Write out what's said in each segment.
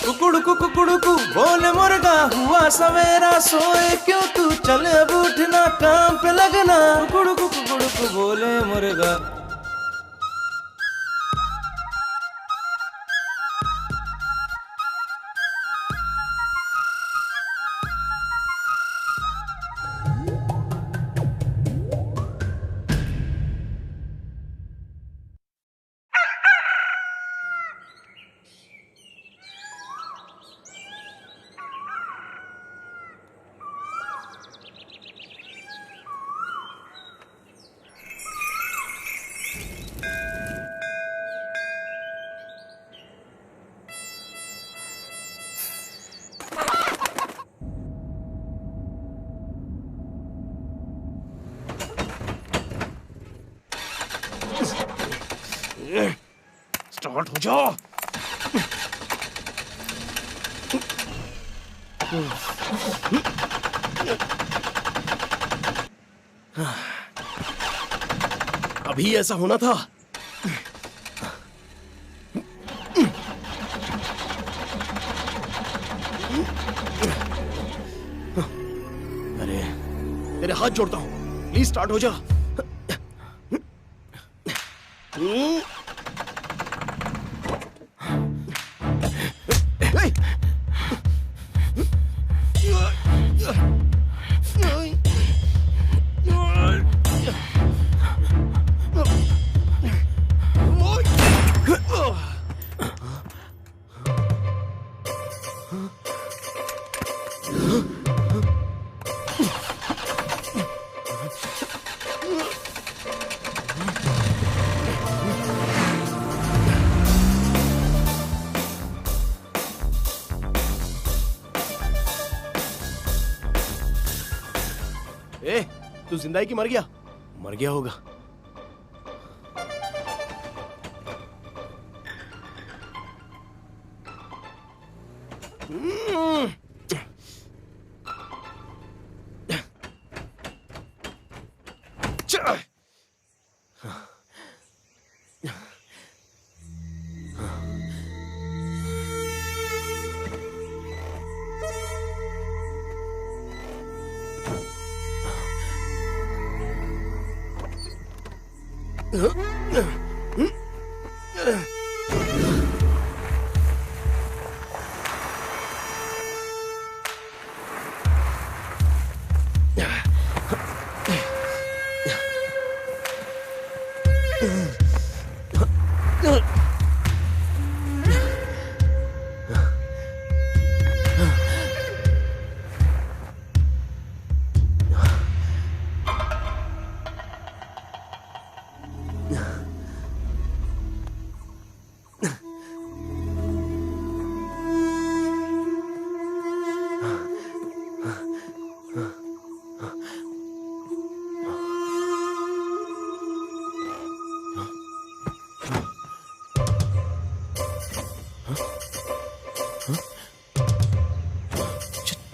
कुकुड़कू कुकुड़कू बोले मुर्गा हुआ सवेरा सोए क्यों तू चल अब उठना काम पे लगना। कुकुड़कू बोले मुर्गा। स्टार्ट हो जाओ। अभी ऐसा होना था। अरे तेरे हाथ जोड़ता हूं, प्लीज स्टार्ट हो जा। ए, तू जिंदा है कि मर गया? मर गया होगा।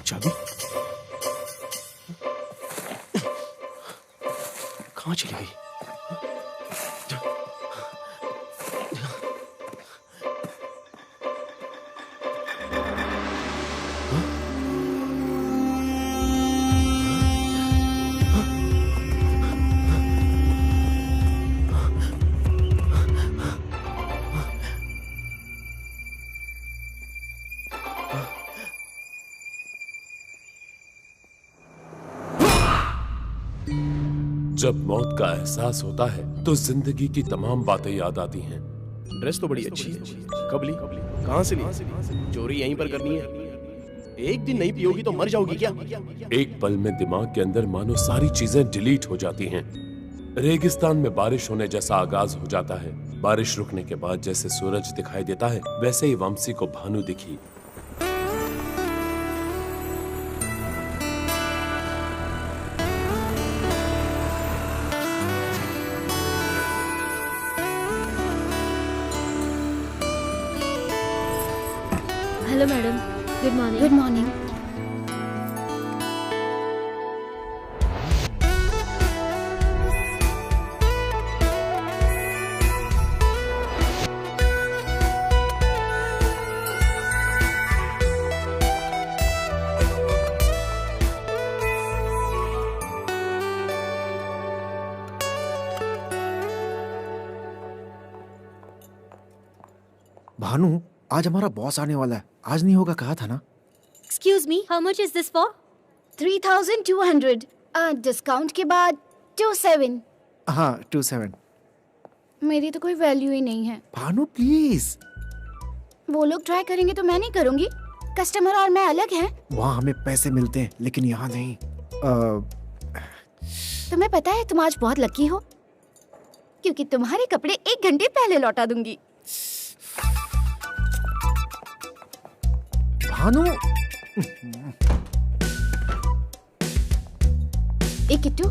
चाबी कहाँ चली गई? जब मौत का एहसास होता है तो जिंदगी की तमाम बातें याद आती हैं। ड्रेस तो बड़ी अच्छी है। कब ली? कहाँ से ली? चोरी यहीं पर करनी है? एक दिन नहीं पियोगी तो मर जाओगी क्या? एक पल में दिमाग के अंदर मानो सारी चीजें डिलीट हो जाती हैं। रेगिस्तान में बारिश होने जैसा आगाज हो जाता है। बारिश रुकने के बाद जैसे सूरज दिखाई देता है वैसे ही वंशी को भानु दिखी। Hello madam. Good morning. Good morning. Bhanu, आज हमारा बॉस आने वाला है। आज नहीं होगा कहा था ना? Excuse me, how much is this for? 3200। Discount के बाद 27। हाँ 27। मेरी तो कोई वैल्यू ही नहीं है। भानु प्लीज। वो लोग ट्राई करेंगे तो मैं नहीं करूंगी। कस्टमर और मैं अलग हैं। वहाँ हमें पैसे मिलते हैं लेकिन यहाँ नहीं। तुम्हें पता है तुम आज बहुत लकी हो, क्योंकि तुम्हारे कपड़े 1 घंटे पहले लौटा दूंगी। भानु। एक किट्टू।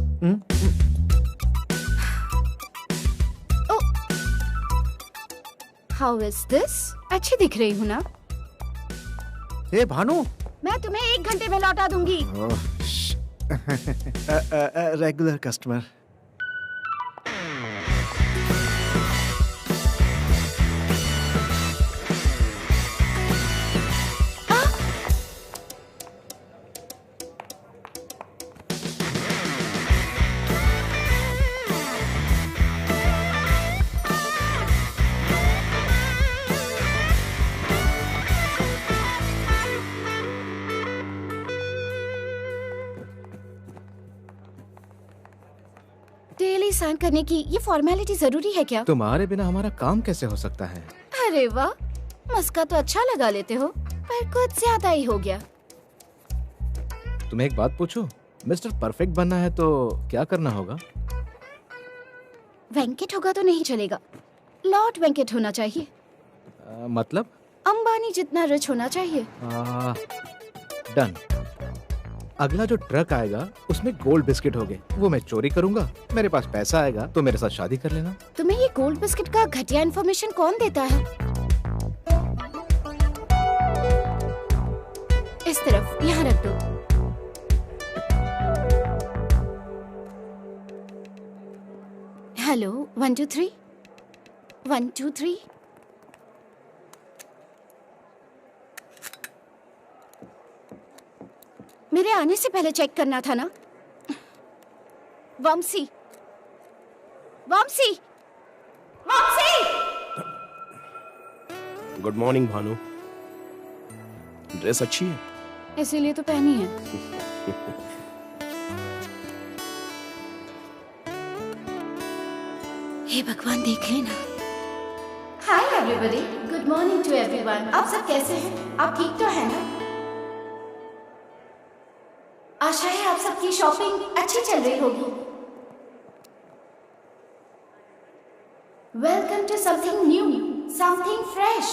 How is this? अच्छी दिख रही हूँ ना? ए भानु। मैं तुम्हें 1 घंटे में लौटा दूंगी। Regular customer. डेली साइन करने की ये फॉर्मेलिटी जरूरी है क्या? तुम्हारे बिना हमारा काम कैसे हो सकता है? अरे वाह, मस्का तो अच्छा लगा लेते हो, पर कुछ ज्यादा ही हो गया। तुम्हें एक बात पूछूं? मिस्टर परफेक्ट बनना है तो क्या करना होगा? वेंकट होगा तो नहीं चलेगा, लॉर्ड वेंकट होना चाहिए। मतलब? अंबानी जितना रिच होना चाहिए। डन। अगला जो ट्रक आएगा उसमें गोल्ड बिस्किट होंगे, वो मैं चोरी करूंगा। मेरे पास पैसा आएगा तो मेरे साथ शादी कर लेना। तुम्हें ये गोल्ड बिस्किट का घटिया इन्फॉर्मेशन कौन देता है? इस तरफ, यहाँ रख दो। हेलो, 1 2 3 1 2 3। मेरे आने से पहले चेक करना था ना। Vanshi, Vanshi, Vanshi. Good morning Bhanu. Dress अच्छी है। इसीलिए तो पहनी है। हे भगवान, देख लेना। Hi everybody, good morning to everyone. आप सब कैसे हैं? आप ठीक तो हैं ना? आशा है आप सबकी शॉपिंग अच्छी चल रही होगी। Welcome to something new, something fresh,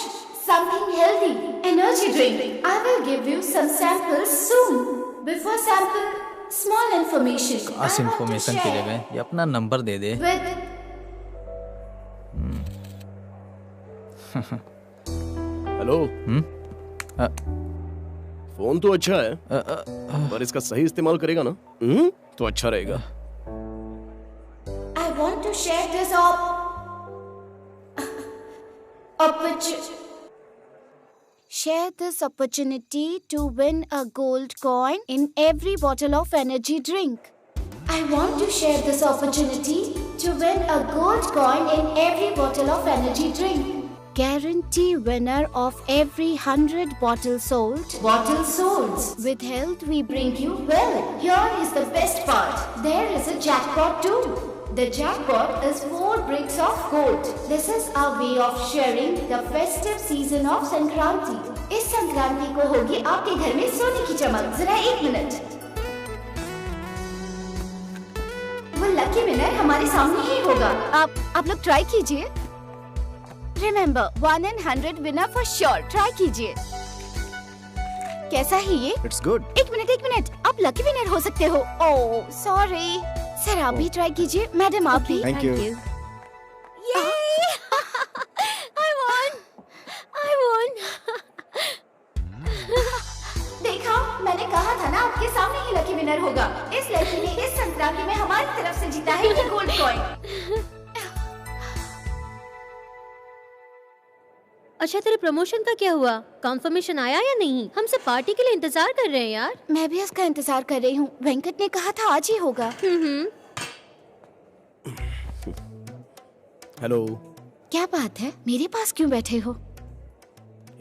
something healthy, energy drink. I will give you some samples soon. Before sample, small information. खास इंफॉर्मेशन की जगह ये अपना नंबर दे दे। हेलो। फोन तो अच्छा है, पर इसका सही इस्तेमाल करेगा ना तो अच्छा रहेगा। I want to share this opportunity to win a gold coin in every bottle of energy drink. I want to share this opportunity to win a gold coin in every bottle of energy drink. Guarantee winner of every 100 bottles sold. With health we bring you well. Here is the best part. There is a jackpot too. The jackpot is 4 bricks of gold. This is our way of sharing the festive season of Sankranti. इस संक्रांति को होगी आपके घर में सोने की चमक। जरा 1 मिनट। वो लकी विनर हमारे सामने ही होगा। आप लोग ट्राई कीजिए। Remember, 1 in 100 winner for sure. Try कीजिए। कैसा है ये? It's good. एक मिनट, आप लकी विनर हो सकते हो। Oh sorry. सर आप भी ट्राई कीजिए। मैडम आप भी। Thank you. I won. आपके सामने ही लकी विनर होगा। इस लड़की ने इस संक्रांति में हमारी तरफ से जीता है ये गोल्ड कॉइन। अच्छा, तेरे प्रमोशन का क्या हुआ? कंफर्मेशन आया या नहीं? हम सब पार्टी के लिए इंतजार कर रहे हैं यार। मैं भी उसका इंतजार कर रही हूँ। वेंकट ने कहा था आज ही होगा। हेलो। क्या बात है, मेरे पास क्यों बैठे हो?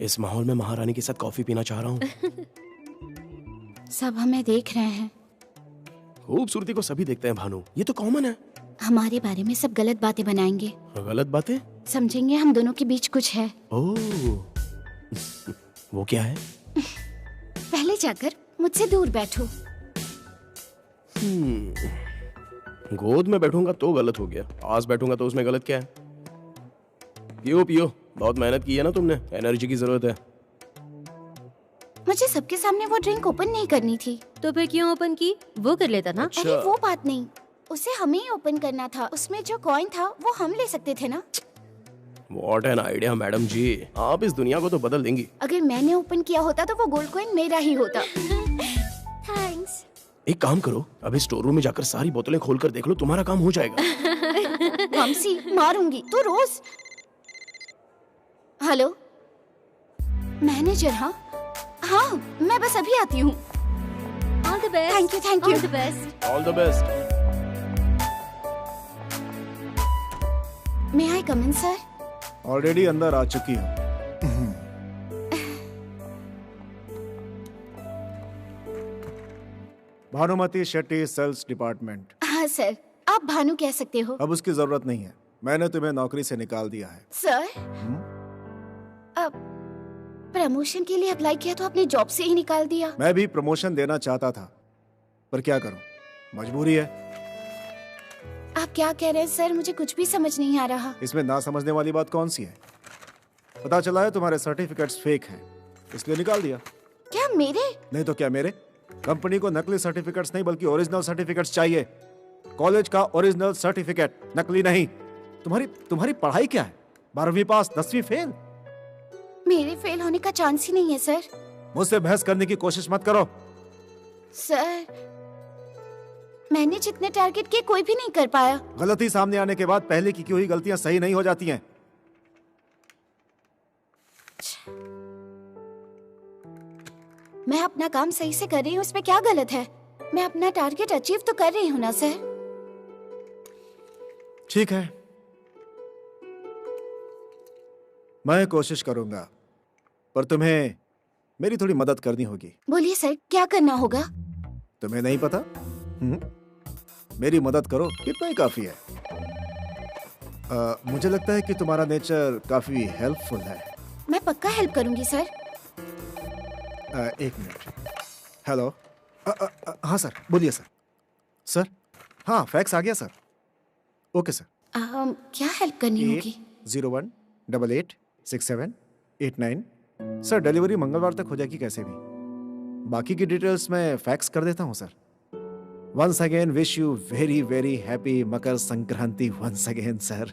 इस माहौल में महारानी के साथ कॉफी पीना चाह रहा हूँ। सब हमें देख रहे हैं। खूबसूरती को सभी देखते हैं भानु, ये तो कॉमन है। हमारे बारे में सब गलत बातें बनाएंगे। गलत बातें? समझेंगे हम दोनों के बीच कुछ है। ओह, वो क्या है? पहले जाकर मुझसे दूर बैठो। गोद में बैठूंगा तो गलत हो गया, पास बैठूंगा तो उसमें गलत क्या है? पियो पियो, बहुत मेहनत की है ना तुमने, एनर्जी की जरूरत है। मुझे सबके सामने वो ड्रिंक ओपन नहीं करनी थी। तो फिर क्यों ओपन की? वो कर लेता ना। अरे वो बात नहीं, उसे हमें ही ओपन करना था। उसमें जो कॉइन था वो हम ले सकते थे ना। What an idea, मैडम जी, आप इस दुनिया को तो बदल देंगी। अगर मैंने ओपन किया होता तो वो गोल्ड कॉइन मेरा ही होता। थैंक्स। एक काम करो, अभी स्टोर रूम में जाकर सारी बोतलें खोलकर देख लो, तुम्हारा काम हो जाएगा। वंशी, मारूंगी तो रोज। Hello manager. हाँ हाँ, मैं बस अभी आती हूँ। All the best. Thank you thank you. All the best. All the best. May I come in sir? Already अंदर आ चुकी हूँ। Bhanumati Shetty, sales department. हाँ सर, आप भानु कह सकते हो। अब उसकी जरूरत नहीं है, मैंने तुम्हें नौकरी से निकाल दिया है। सर अब प्रमोशन के लिए अप्लाई किया तो आपने जॉब से ही निकाल दिया। मैं भी प्रमोशन देना चाहता था, पर क्या करूं, मजबूरी है। आप क्या कह रहे हैं सर? मुझे कुछ भी समझ नहीं आ रहा। इसमें ना समझने वाली बात कौन सी है? पता चला है तुम्हारे सर्टिफिकेट्स फेक हैं, इसलिए निकाल दिया। क्या मेरे? नहीं तो क्या मेरे? कंपनी को नकली सर्टिफिकेट्स नहीं बल्कि ओरिजिनल सर्टिफिकेट्स चाहिए। कॉलेज का ओरिजिनल सर्टिफिकेट, नकली नहीं। तुम्हारी पढ़ाई क्या है? 12वीं पास, 10वीं फेल? मेरे फेल होने का चांस ही नहीं है सर। मुझसे बहस करने की कोशिश मत करो। सर मैंने जितने टारगेट किए कोई भी नहीं कर पाया। गलती सामने आने के बाद पहले की हुई गलतियां सही नहीं हो जाती हैं। मैं अपना काम सही से कर रही हूँ, उसमें क्या गलत है? मैं अपना टारगेट अचीव तो कर रही हूँ ना सर। ठीक है, मैं कोशिश करूंगा, पर तुम्हें मेरी थोड़ी मदद करनी होगी। बोलिए सर, क्या करना होगा? तुम्हें नहीं पता? मेरी मदद करो, इतना ही काफी है। मुझे लगता है कि तुम्हारा नेचर काफी हेल्पफुल है। मैं पक्का हेल्प करूंगी सर। एक मिनट। हेलो। हाँ सर, बोलिए सर। सर हाँ, फैक्स आ गया सर। Okay sir. क्या हेल्प करनी होगी? 01886789। सर डिलीवरी मंगलवार तक हो जाएगी कैसे भी। बाकी की डिटेल्स मैं फैक्स कर देता हूँ sir. Once again wish you very very happy Makar Sankranti once again sir.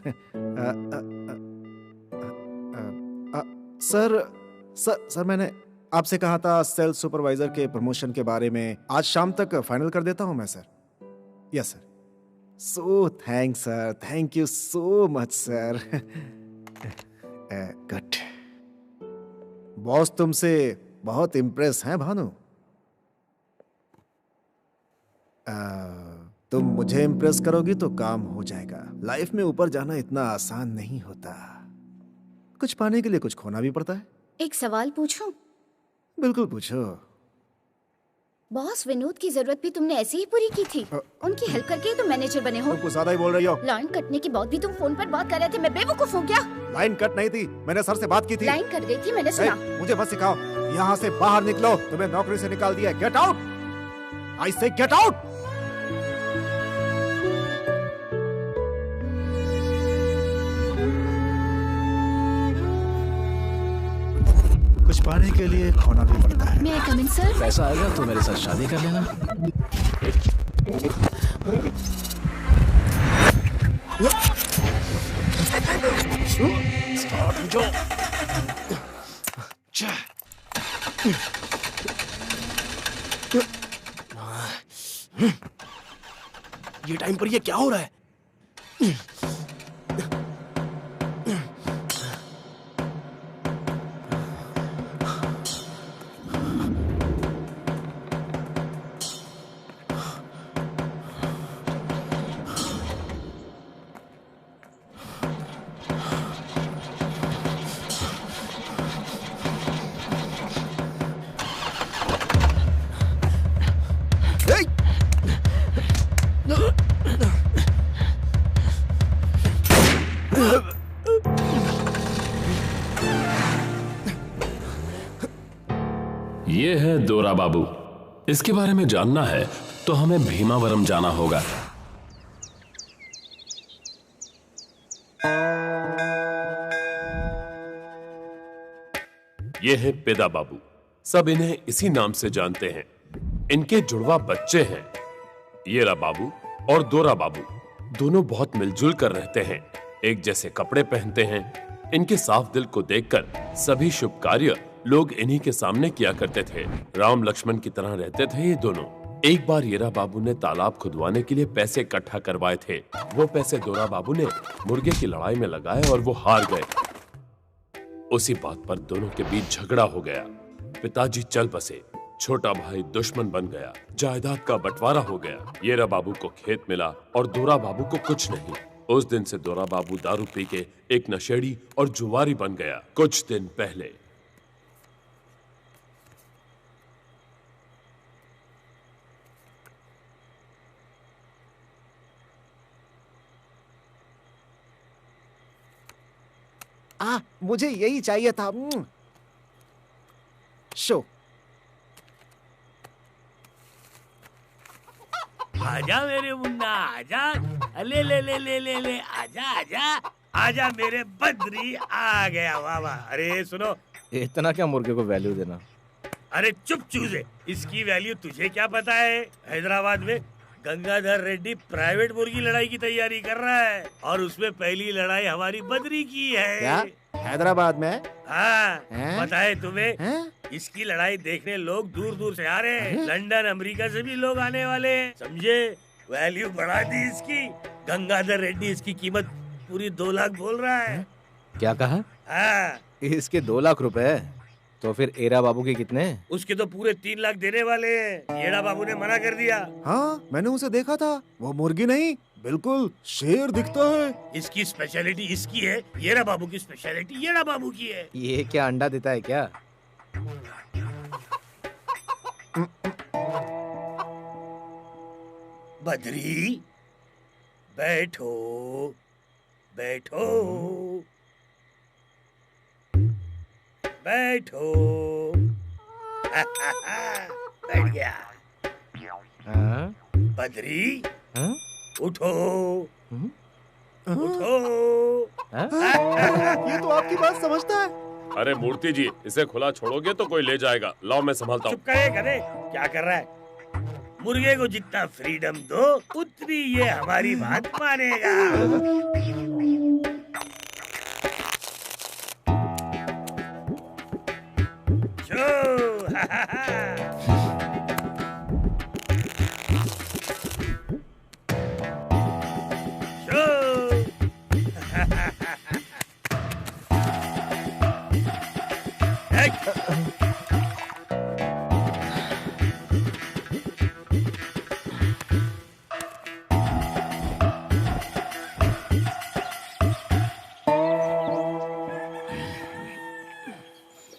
Sir मैंने आपसे कहा था सेल्स सुपरवाइजर के प्रमोशन के बारे में। आज शाम तक फाइनल कर देता हूं मैं sir. Yes sir. So thanks sir, thank you so much sir. Good. Boss तुमसे बहुत इम्प्रेस हैं भानु। तुम मुझे इम्प्रेस करोगी तो काम हो जाएगा। लाइफ में ऊपर जाना इतना आसान नहीं होता, कुछ पाने के लिए कुछ खोना भी पड़ता है। एक सवाल पूछूं? बिल्कुल पूछो। बॉस विनोद की जरूरत भी तुमने ऐसे ही पूरी की थी? उनकी हेल्प करके ही तुम मैनेजर बने हो। तुम कुछ ज्यादा ही बोल रही हो। लाइन कटने के बाद भी तुम फोन पर बात कर रहे थे, मैं बेवकूफ हूँ क्या? लाइन कट नहीं थी, मैंने सर से बात की थी। लाइन कट गई थी, मैंने सुना। मुझे मत सिखाओ, यहाँ से बाहर निकलो, तुम्हें नौकरी से निकाल दिया। गेट आउट, आई से गेट आउट। कुछ पाने के लिए खोना भी पड़ता है। मैं कम इन सर? पैसा आएगा तो मेरे साथ शादी कर लेना। ये टाइम पर ये क्या हो रहा है? ये है दोरा बाबू। इसके बारे में जानना है तो हमें भीमावरम जाना होगा। ये है पेदा बाबू। सब इन्हें इसी नाम से जानते हैं। इनके जुड़वा बच्चे हैं येरा बाबू और दोरा बाबू। दोनों बहुत मिलजुल कर रहते हैं, एक जैसे कपड़े पहनते हैं। इनके साफ दिल को देखकर सभी शुभ कार्य लोग इन्हीं के सामने किया करते थे। राम लक्ष्मण की तरह रहते थे ये दोनों। एक बार येरा बाबू ने तालाब खुदवाने के लिए पैसे इकट्ठा करवाए थे। वो पैसे दोरा बाबू ने मुर्गे की लड़ाई में लगाए और वो हार गए। उसी बात पर दोनों के बीच झगड़ा हो गया। पिताजी चल बसे, छोटा भाई दुश्मन बन गया, जायदाद का बंटवारा हो गया। येरा बाबू को खेत मिला और दोरा बाबू को कुछ नहीं। उस दिन से दोरा बाबू दारू पी के एक नशेड़ी और जुआरी बन गया। कुछ दिन पहले मुझे यही चाहिए था। शो। आजा मेरे मुन्ना, आजा। ले ले ले ले ले ले, आजा आजा आजा मेरे बद्री, आ गया। वाह वाह। अरे सुनो, इतना क्या मुर्गे को वैल्यू देना? अरे चुप चूजे, इसकी वैल्यू तुझे क्या पता है? हैदराबाद में गंगाधर रेड्डी प्राइवेट मुर्गी लड़ाई की तैयारी कर रहा है और उसमें पहली लड़ाई हमारी बद्री की है। क्या? हैदराबाद में? हाँ, पता है तुम्हें? हैं? इसकी लड़ाई देखने लोग दूर दूर से आ रहे हैं। लंदन, अमेरिका से भी लोग आने वाले हैं, समझे? वैल्यू बढ़ा दी इसकी। गंगाधर रेड्डी इसकी कीमत पूरी 2 लाख बोल रहा है। क्या कहा? हाँ, इसके 2 लाख रुपए? तो फिर एरा बाबू के कितने? उसके तो पूरे 3 लाख देने वाले हैं। येड़ा बाबू ने मना कर दिया। हाँ, मैंने उसे देखा था। वो मुर्गी नहीं, बिल्कुल शेर दिखता है। इसकी स्पेशलिटी इसकी है, येड़ा बाबू की स्पेशलिटी येड़ा बाबू की है। ये क्या अंडा देता है क्या? बद्री, बैठो बैठो बैठो। बैठ गया। हाँ? बद्री, हाँ? उठो उठो। ये तो आपकी बात समझता है। अरे मूर्ति जी, इसे खुला छोड़ोगे तो कोई ले जाएगा। लाओ मैं संभालता हूँ। चुप करे गधे, क्या कर रहा है? मुर्गे को जितना फ्रीडम दो उतनी ये हमारी बात मानेगा।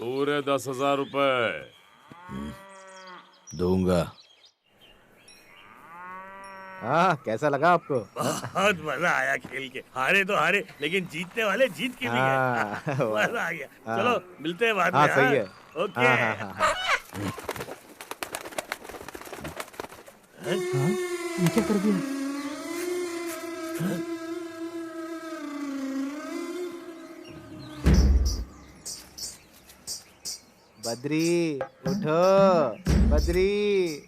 पूरे 10,000 रुपए दूंगा। हाँ, कैसा लगा आपको? बहुत मजा आया खेल के। हारे तो हारे, लेकिन जीतने वाले जीत के लिए मजा आ गया। चलो मिलते हैं बाद में। सही है। ओके। ये क्या कर दिया? बद्री उठो, बद्री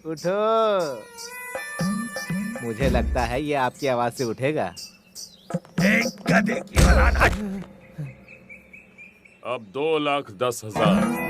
उठो। मुझे लगता है ये आपकी आवाज से उठेगा। एक गधे की औलाद। अब 2,10,000।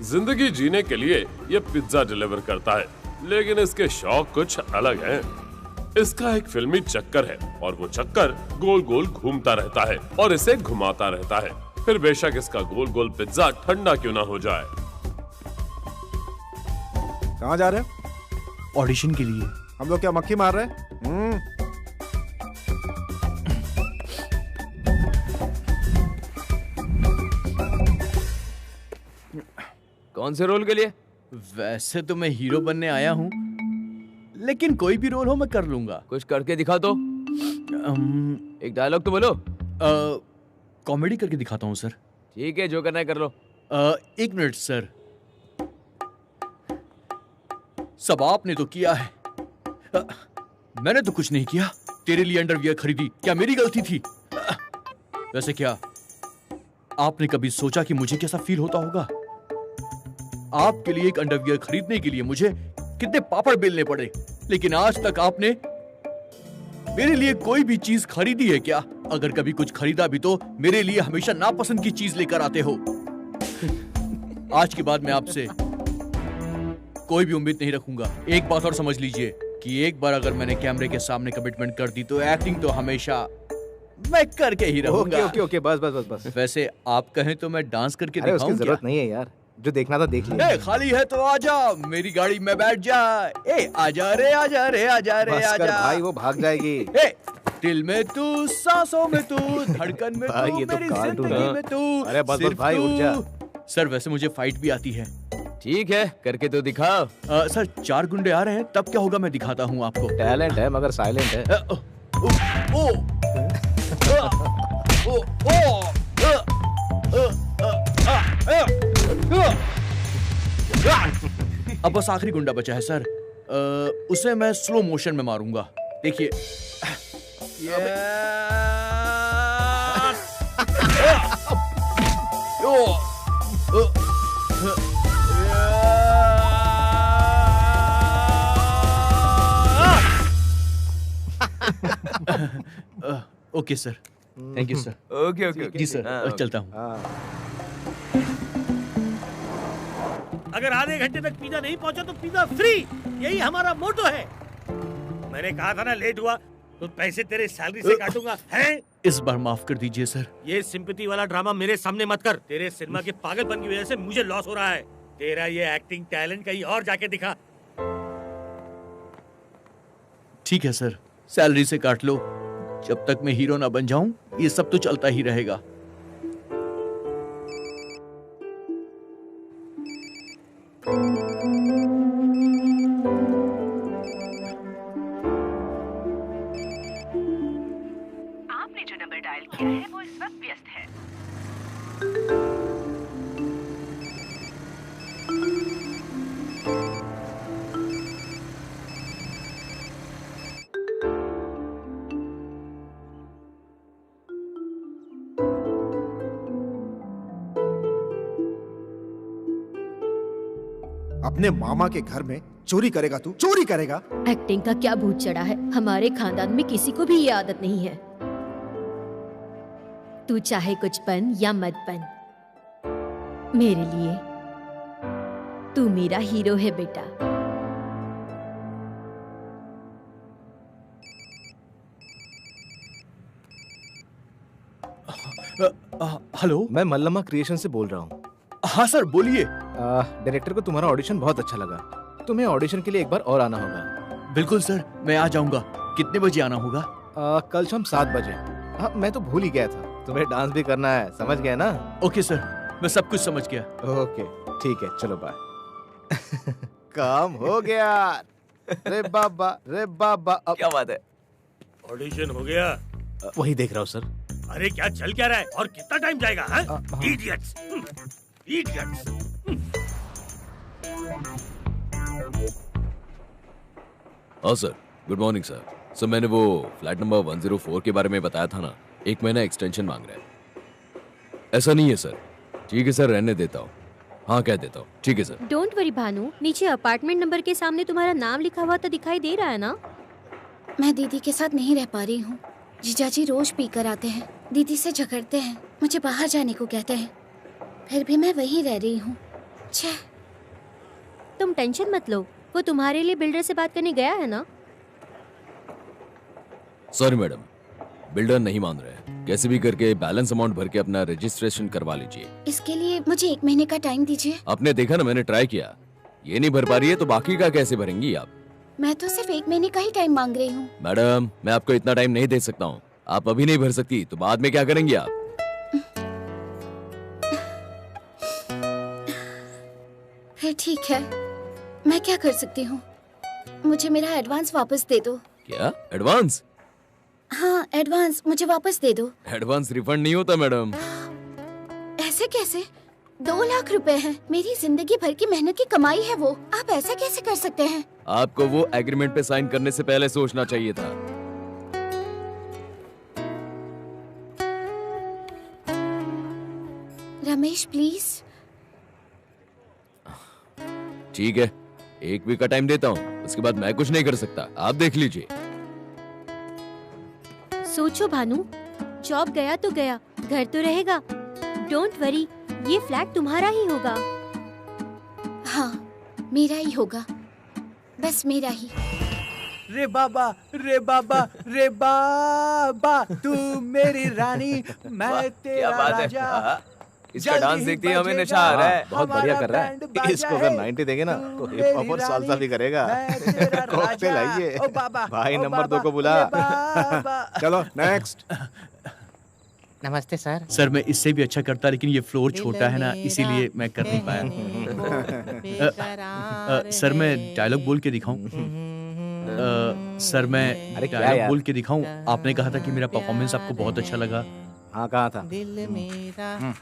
जिंदगी जीने के लिए ये पिज्जा डिलीवर करता है, लेकिन इसके शौक कुछ अलग हैं। इसका एक फिल्मी चक्कर है और वो चक्कर गोल गोल घूमता रहता है और इसे घुमाता रहता है, फिर बेशक इसका गोल गोल पिज्जा ठंडा क्यों ना हो जाए। कहाँ जा रहे हो? ऑडिशन के लिए। हम लोग क्या मक्खी मार रहे हैं? कौन से रोल के लिए? वैसे तो मैं हीरो बनने आया हूँ, लेकिन कोई भी रोल हो मैं कर लूंगा। कुछ करके दिखा तो। एक डायलॉग तो बोलो। कॉमेडी करके दिखाता हूँ सर। ठीक है, जो करना है कर लो। 1 मिनट सर। सब आपने तो किया है, मैंने तो कुछ नहीं किया। तेरे लिए अंडरवियर खरीदी, क्या मेरी गलती थी? वैसे क्या आपने कभी सोचा कि मुझे कैसा फील होता होगा? आपके लिए एक अंडरवियर खरीदने के लिए मुझे कितने पापड़ बेलने पड़े, लेकिन आज तक आपने मेरे लिए कोई भी चीज खरीदी है क्या? अगर कभी कुछ खरीदा भी तो मेरे लिए हमेशा नापसंद की चीज लेकर आते हो। आज के बाद मैं आपसे कोई भी उम्मीद नहीं रखूंगा। एक बात और समझ लीजिए कि एक बार अगर मैंने कैमरे के सामने कमिटमेंट कर दी तो एक्टिंग तो हमेशा मैं करके ही रहूंगा। ओके, बस। वैसे आप कहें तो मैं डांस करके अरे उसकी दिखाऊं क्या? जरूरत नहीं है यार, जो देखना था देख लिया। खाली है तो आजा, मेरी गाड़ी में बैठ जा। आजा रे आजा रे आजा रे बस कर आजा भाई, वो भाग जाएगी। दिल में तू, सांसों में तू, धड़कन में भाई, तू, ये तो मेरी कार्टून जिंदगी है। में तू। अरे बस सिर्फ भाई, उठ जा। तू। सर वैसे मुझे फाइट भी आती है। ठीक है, करके तो दिखा। सर 4 गुंडे आ रहे हैं, तब क्या होगा मैं दिखाता हूँ आपको। टैलेंट है मगर साइलेंट है। अब बस आखिरी गुंडा बचा है सर। उसे मैं स्लो मोशन में मारूंगा, देखिए। Okay sir, thank you sir. Okay ji sir, चलता हूँ। अगर आधे घंटे तक पिज्जा नहीं पहुंचा तो पिज्जा फ्री, यही हमारा मोटो है। मैंने कहा था ना लेट हुआ तो पैसे तेरे सैलरी से काटूंगा, हैं? इस बार माफ कर दीजिए सर। ये सिंपैथी वाला ड्रामा मेरे सामने मत कर। तेरे सिनेमा के पागलपन की वजह से मुझे लॉस हो रहा है। तेरा ये एक्टिंग टैलेंट कहीं और जाके दिखा। ठीक है सर, सैलरी से काट लो। जब तक मैं हीरो ना बन जाऊं ये सब तो चलता ही रहेगा। आपने जो नंबर डायल किया है वो इस वक्त व्यस्त है। अपने मामा के घर में चोरी करेगा तू? चोरी करेगा? एक्टिंग का क्या भूत चढ़ा है, हमारे खानदान में किसी को भी ये आदत नहीं है। तू चाहे कुछ बन या मत बन, मेरे लिए तू मेरा हीरो है बेटा। हेलो, मैं मल्लमा क्रिएशन से बोल रहा हूँ। हाँ सर बोलिए। डायरेक्टर को तुम्हारा ऑडिशन बहुत अच्छा लगा, तुम्हें ऑडिशन के लिए एक बार और आना होगा। बिल्कुल सर, मैं आ जाऊंगा। कितने बजे आना होगा? कल शाम 7 बजे। हाँ, मैं तो भूल ही गया था, तुम्हें डांस भी करना है, समझ गया ना? ओके सर, मैं सब कुछ समझ गया। ओके ठीक है, चलो बाय। काम हो गया। रे बाबा अब क्या बात है? ऑडिशन हो गया? वही देख रहा हूँ सर। अरे क्या चल क्या रहा है और कितना टाइम जाएगा? Idiots, idiots. हाँ sir, good morning sir. Sir मैंने वो फ्लैट नंबर 104 के बारे में बताया था ना, 1 महीना एक्सटेंशन मांग रहा है। ऐसा नहीं है सर। ठीक है सर, रहने देता हूँ। हाँ कह देता हूँ। ठीक है सर। डोंट वरी भानु, नीचे अपार्टमेंट नंबर के सामने तुम्हारा नाम लिखा हुआ तो दिखाई दे रहा है ना? मैं दीदी के साथ नहीं रह पा रही हूँ। जीजाजी रोज पी कर आते हैं, दीदी से झगड़ते हैं, मुझे बाहर जाने को कहते हैं, फिर भी मैं वहीं रह रही हूँ। तुम टेंशन मत लो, वो तुम्हारे लिए बिल्डर से बात करने गया है ना? सॉरी मैडम, बिल्डर नहीं मान रहे हैं। कैसे भी करके बैलेंस अमाउंट भर के अपना रजिस्ट्रेशन करवा लीजिए। इसके लिए मुझे 1 महीने का टाइम दीजिए। आपने देखा ना, मैंने ट्राई किया। ये नहीं भर पा रही है तो बाकी का कैसे भरेंगी आप? मैं तो सिर्फ 1 महीने का ही टाइम मांग रही हूँ। मैडम, मैं आपको इतना टाइम नहीं दे सकता हूँ। आप अभी नहीं भर सकती तो बाद में क्या करेंगी आप? फिर ठीक है, मैं क्या कर सकती हूँ? मुझे मेरा एडवांस वापस दे दो। क्या एडवांस? हाँ एडवांस मुझे वापस दे दो। एडवांस रिफंड नहीं होता मैडम। ऐसे कैसे? 2 लाख रुपए हैं, मेरी जिंदगी भर की मेहनत की कमाई है वो। आप ऐसा कैसे कर सकते हैं? आपको वो एग्रीमेंट पे साइन करने से पहले सोचना चाहिए था। रमेश प्लीज। ठीक है, 1 वीक का टाइम देता हूँ, उसके बाद मैं कुछ नहीं कर सकता। आप देख लीजिए। सोचो भानु, जॉब गया तो गया, घर तो रहेगा। डोंट वरी, ये फ्लैट तुम्हारा ही होगा। हाँ मेरा ही होगा, बस मेरा ही। रे बाबा रे बाबा रे बाबा, तू मेरी रानी मैं तेरा राजा। इसका डांस देखते ही हमें नशा आ रहा है। बहुत बढ़िया कर रहा है। इसको अगर 90 देंगे ना तो हिप हॉप और साल्सा भी करेगा। कॉकटेल आइए भाई, नंबर 2 को बुला। चलो नेक्स्ट। नमस्ते सर। सर मैं इससे भी अच्छा करता, लेकिन ये फ्लोर छोटा है ना, इसीलिए मैं कर नहीं पाया। सर मैं डायलॉग बोल के दिखाऊं? सर मैं डायलॉग बोल के दिखाऊं? आपने कहा था कि मेरा परफॉर्मेंस आपको बहुत अच्छा लगा। हाँ कहा था। दिल मेरा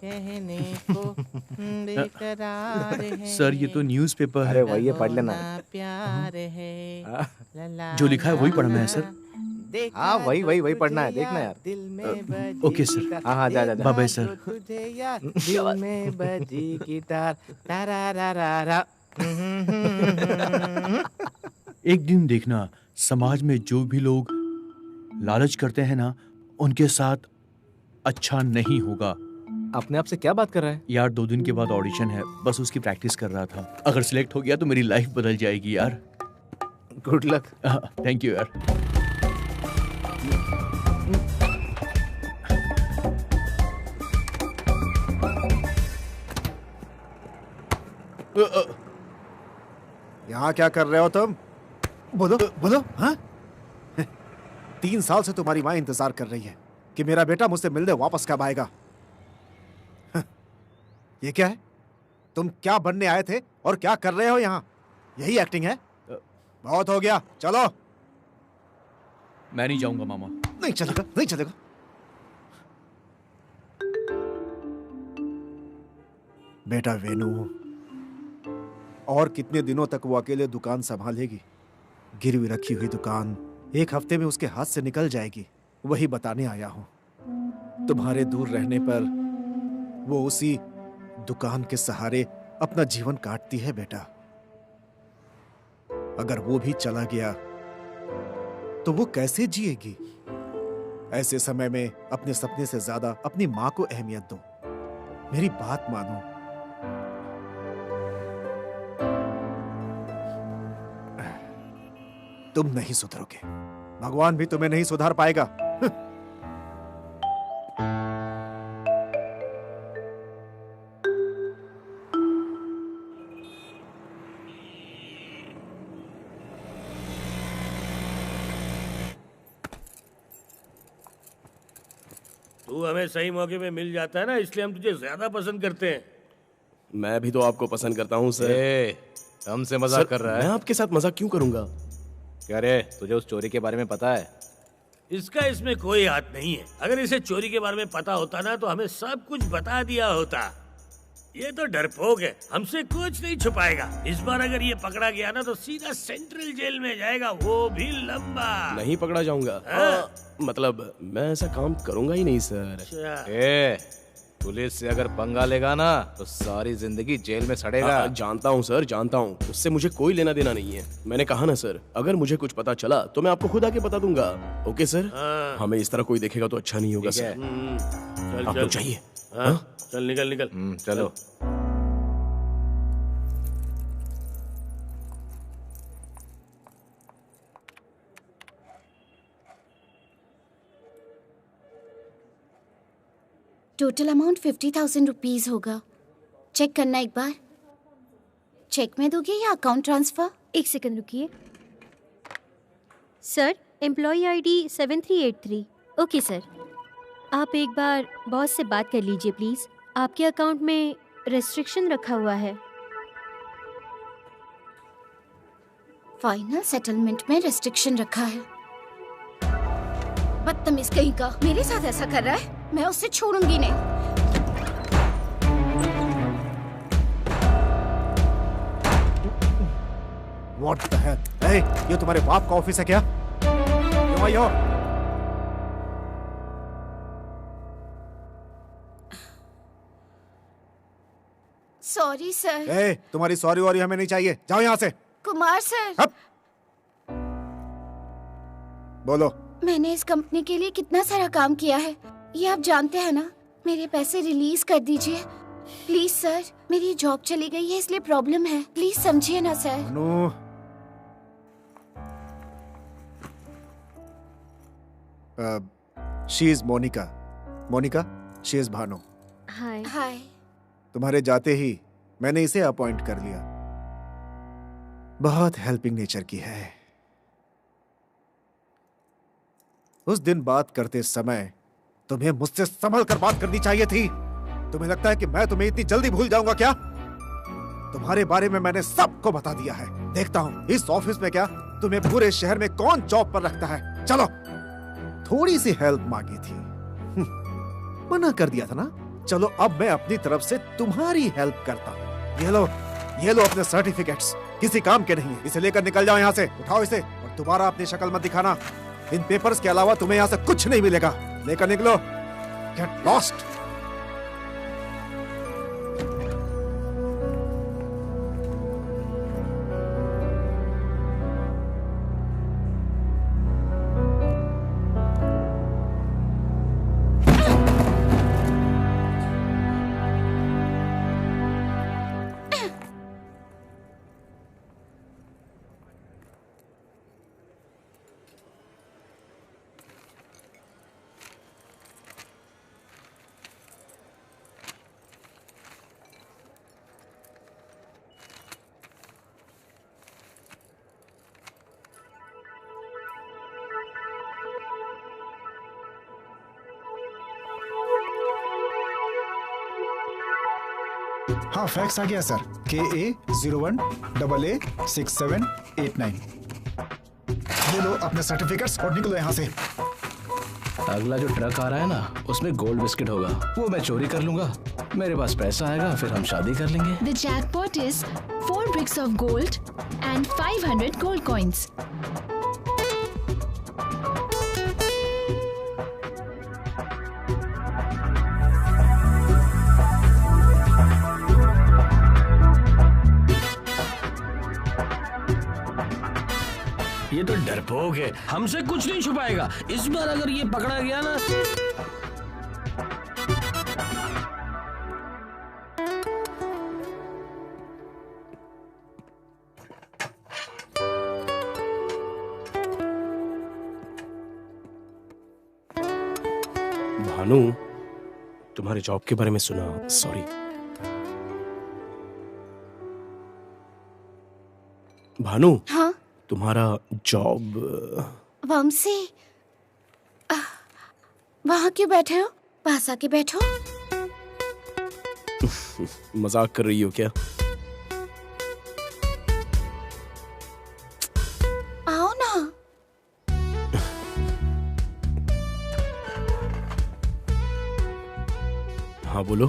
कहने को बेकरार है। सर ये तो न्यूज़पेपर है। अरे वही है, पढ़ लेना। प्यार है जो लिखा है वही पढ़ना है सर। हाँ वही पढ़ना है, देखना यार। दिल में ओके सर। हाँ जा जा। Bye bye sir. तुझे यार दिल में बजी गिटार तारारारा। एक दिन देखना, समाज में जो भी लोग लालच करते हैं ना, उनके साथ अच्छा नहीं होगा। अपने आप से क्या बात कर रहा है यार? 2 दिन के बाद ऑडिशन है, बस उसकी प्रैक्टिस कर रहा था। अगर सिलेक्ट हो गया तो मेरी लाइफ बदल जाएगी यार। Good luck. थैंक यू यार। यहाँ क्या कर रहे हो तुम? बोलो बोलो। हाँ 3 साल से तुम्हारी माँ इंतजार कर रही है कि मेरा बेटा मुझसे मिलने वापस कब आएगा। ये क्या है? तुम क्या बनने आए थे और क्या कर रहे हो यहाँ? यही एक्टिंग है? बहुत हो गया, चलो। मैं नहीं जाऊंगा मामा। नहीं चलेगा, नहीं चलेगा। बेटा वेणु, और कितने दिनों तक वो अकेले दुकान संभालेगी? गिरवी रखी हुई दुकान 1 हफ्ते में उसके हाथ से निकल जाएगी। वही बताने आया हूं। तुम्हारे दूर रहने पर वो उसी दुकान के सहारे अपना जीवन काटती है बेटा। अगर वो भी चला गया तो वो कैसे जिएगी? ऐसे समय में अपने सपने से ज्यादा अपनी मां को अहमियत दो। मेरी बात मानो। तुम नहीं सुधरोगे, भगवान भी तुम्हें नहीं सुधार पाएगा। तू हमें सही मौके पे मिल जाता है ना, इसलिए हम तुझे ज्यादा पसंद करते हैं। मैं भी तो आपको पसंद करता हूँ सर। हमसे मजाक कर रहा है? मैं आपके साथ मजाक क्यों करूंगा? क्या रे, तुझे उस चोरी के बारे में पता है? इसका इसमें कोई हाथ नहीं है। अगर इसे चोरी के बारे में पता होता ना तो हमें सब कुछ बता दिया होता। ये तो डरपोक है, हमसे कुछ नहीं छुपाएगा। इस बार अगर ये पकड़ा गया ना तो सीधा सेंट्रल जेल में जाएगा, वो भी लंबा। नहीं पकड़ा जाऊंगा। मतलब मैं ऐसा काम करूंगा ही नहीं सर। ए, पुलिस से अगर पंगा लेगा ना तो सारी जिंदगी जेल में सड़ेगा। जानता हूँ सर, जानता हूँ, उससे मुझे कोई लेना देना नहीं है। मैंने कहा ना सर, अगर मुझे कुछ पता चला तो मैं आपको खुद आके बता दूंगा। Okay sir? हमें इस तरह कोई देखेगा तो अच्छा नहीं होगा सर। चल आप चल लोग चाहिए। चल निकल निकल। चलो। टोटल अमाउंट 50,000 रुपीज होगा। चेक करना एक बार। चेक में दोगे या अकाउंट ट्रांसफर? एक सेकंड रुकिए sir. Employee ID 7383। Okay sir, आप एक बार बॉस से बात कर लीजिए प्लीज। आपके अकाउंट में रेस्ट्रिक्शन रखा हुआ है। फाइनल सेटलमेंट में रेस्ट्रिक्शन रखा है। बदतमीज कहीं का, मेरे साथ ऐसा कर रहा है, मैं उससे छोड़ूंगी नहीं। What the hell? Hey, ये तुम्हारे बाप का ऑफिस है क्या? क्यों आई हो? Sorry sir. Hey, तुम्हारी सॉरी वॉरी हमें नहीं चाहिए, जाओ यहाँ से। कुमार सर। बोलो। मैंने इस कंपनी के लिए कितना सारा काम किया है, ये आप जानते हैं ना। मेरे पैसे रिलीज कर दीजिए प्लीज सर। मेरी जॉब चली गई है इसलिए प्रॉब्लम है, प्लीज समझिए ना sir. Anu, she is Monica. Monica, she is Bhanu. Hi. Hi. तुम्हारे जाते ही मैंने इसे अपॉइंट कर लिया। बहुत हेल्पिंग नेचर की है। उस दिन बात करते समय तुम्हें मुझसे संभल कर बात करनी चाहिए थी। तुम्हें लगता है कि मैं तुम्हें इतनी जल्दी भूल जाऊंगा क्या? तुम्हारे बारे में मैंने सबको बता दिया है। देखता हूं इस ऑफिस में क्या तुम्हें पूरे शहर में कौन जॉब पर रखता है। चलो, थोड़ी सी हेल्प मांगी थी, मना कर दिया था ना। चलो अब मैं अपनी तरफ से तुम्हारी हेल्प करता हूं। ये लो अपने सर्टिफिकेट्स, किसी काम के नहीं है। इसे लेकर निकल जाओ यहाँ से। उठाओ इसे और दोबारा अपनी शक्ल मत दिखाना। इन पेपर्स के अलावा तुम्हें यहाँ से कुछ नहीं मिलेगा। लेकर निकलो। Get lost. हाँ, फैक्स आ गया सर। KA01AA6789। ये लो अपने सर्टिफिकेट्स और निकलो यहाँ से। अगला जो ट्रक आ रहा है ना, उसमें गोल्ड बिस्किट होगा, वो मैं चोरी कर लूंगा। मेरे पास पैसा आएगा, फिर हम शादी कर लेंगे। The jackpot is 4 bricks of gold and 500 gold coins. ये तो डरपोक है, हमसे कुछ नहीं छुपाएगा। इस बार अगर ये पकड़ा गया ना। भानु, तुम्हारे जॉब के बारे में सुना। सॉरी। भानु। हाँ? तुम्हारा जॉब। वंशी, वहाँ क्यों बैठे हो? पास आके बैठो। मजाक कर रही हो क्या? आओ ना। हाँ बोलो।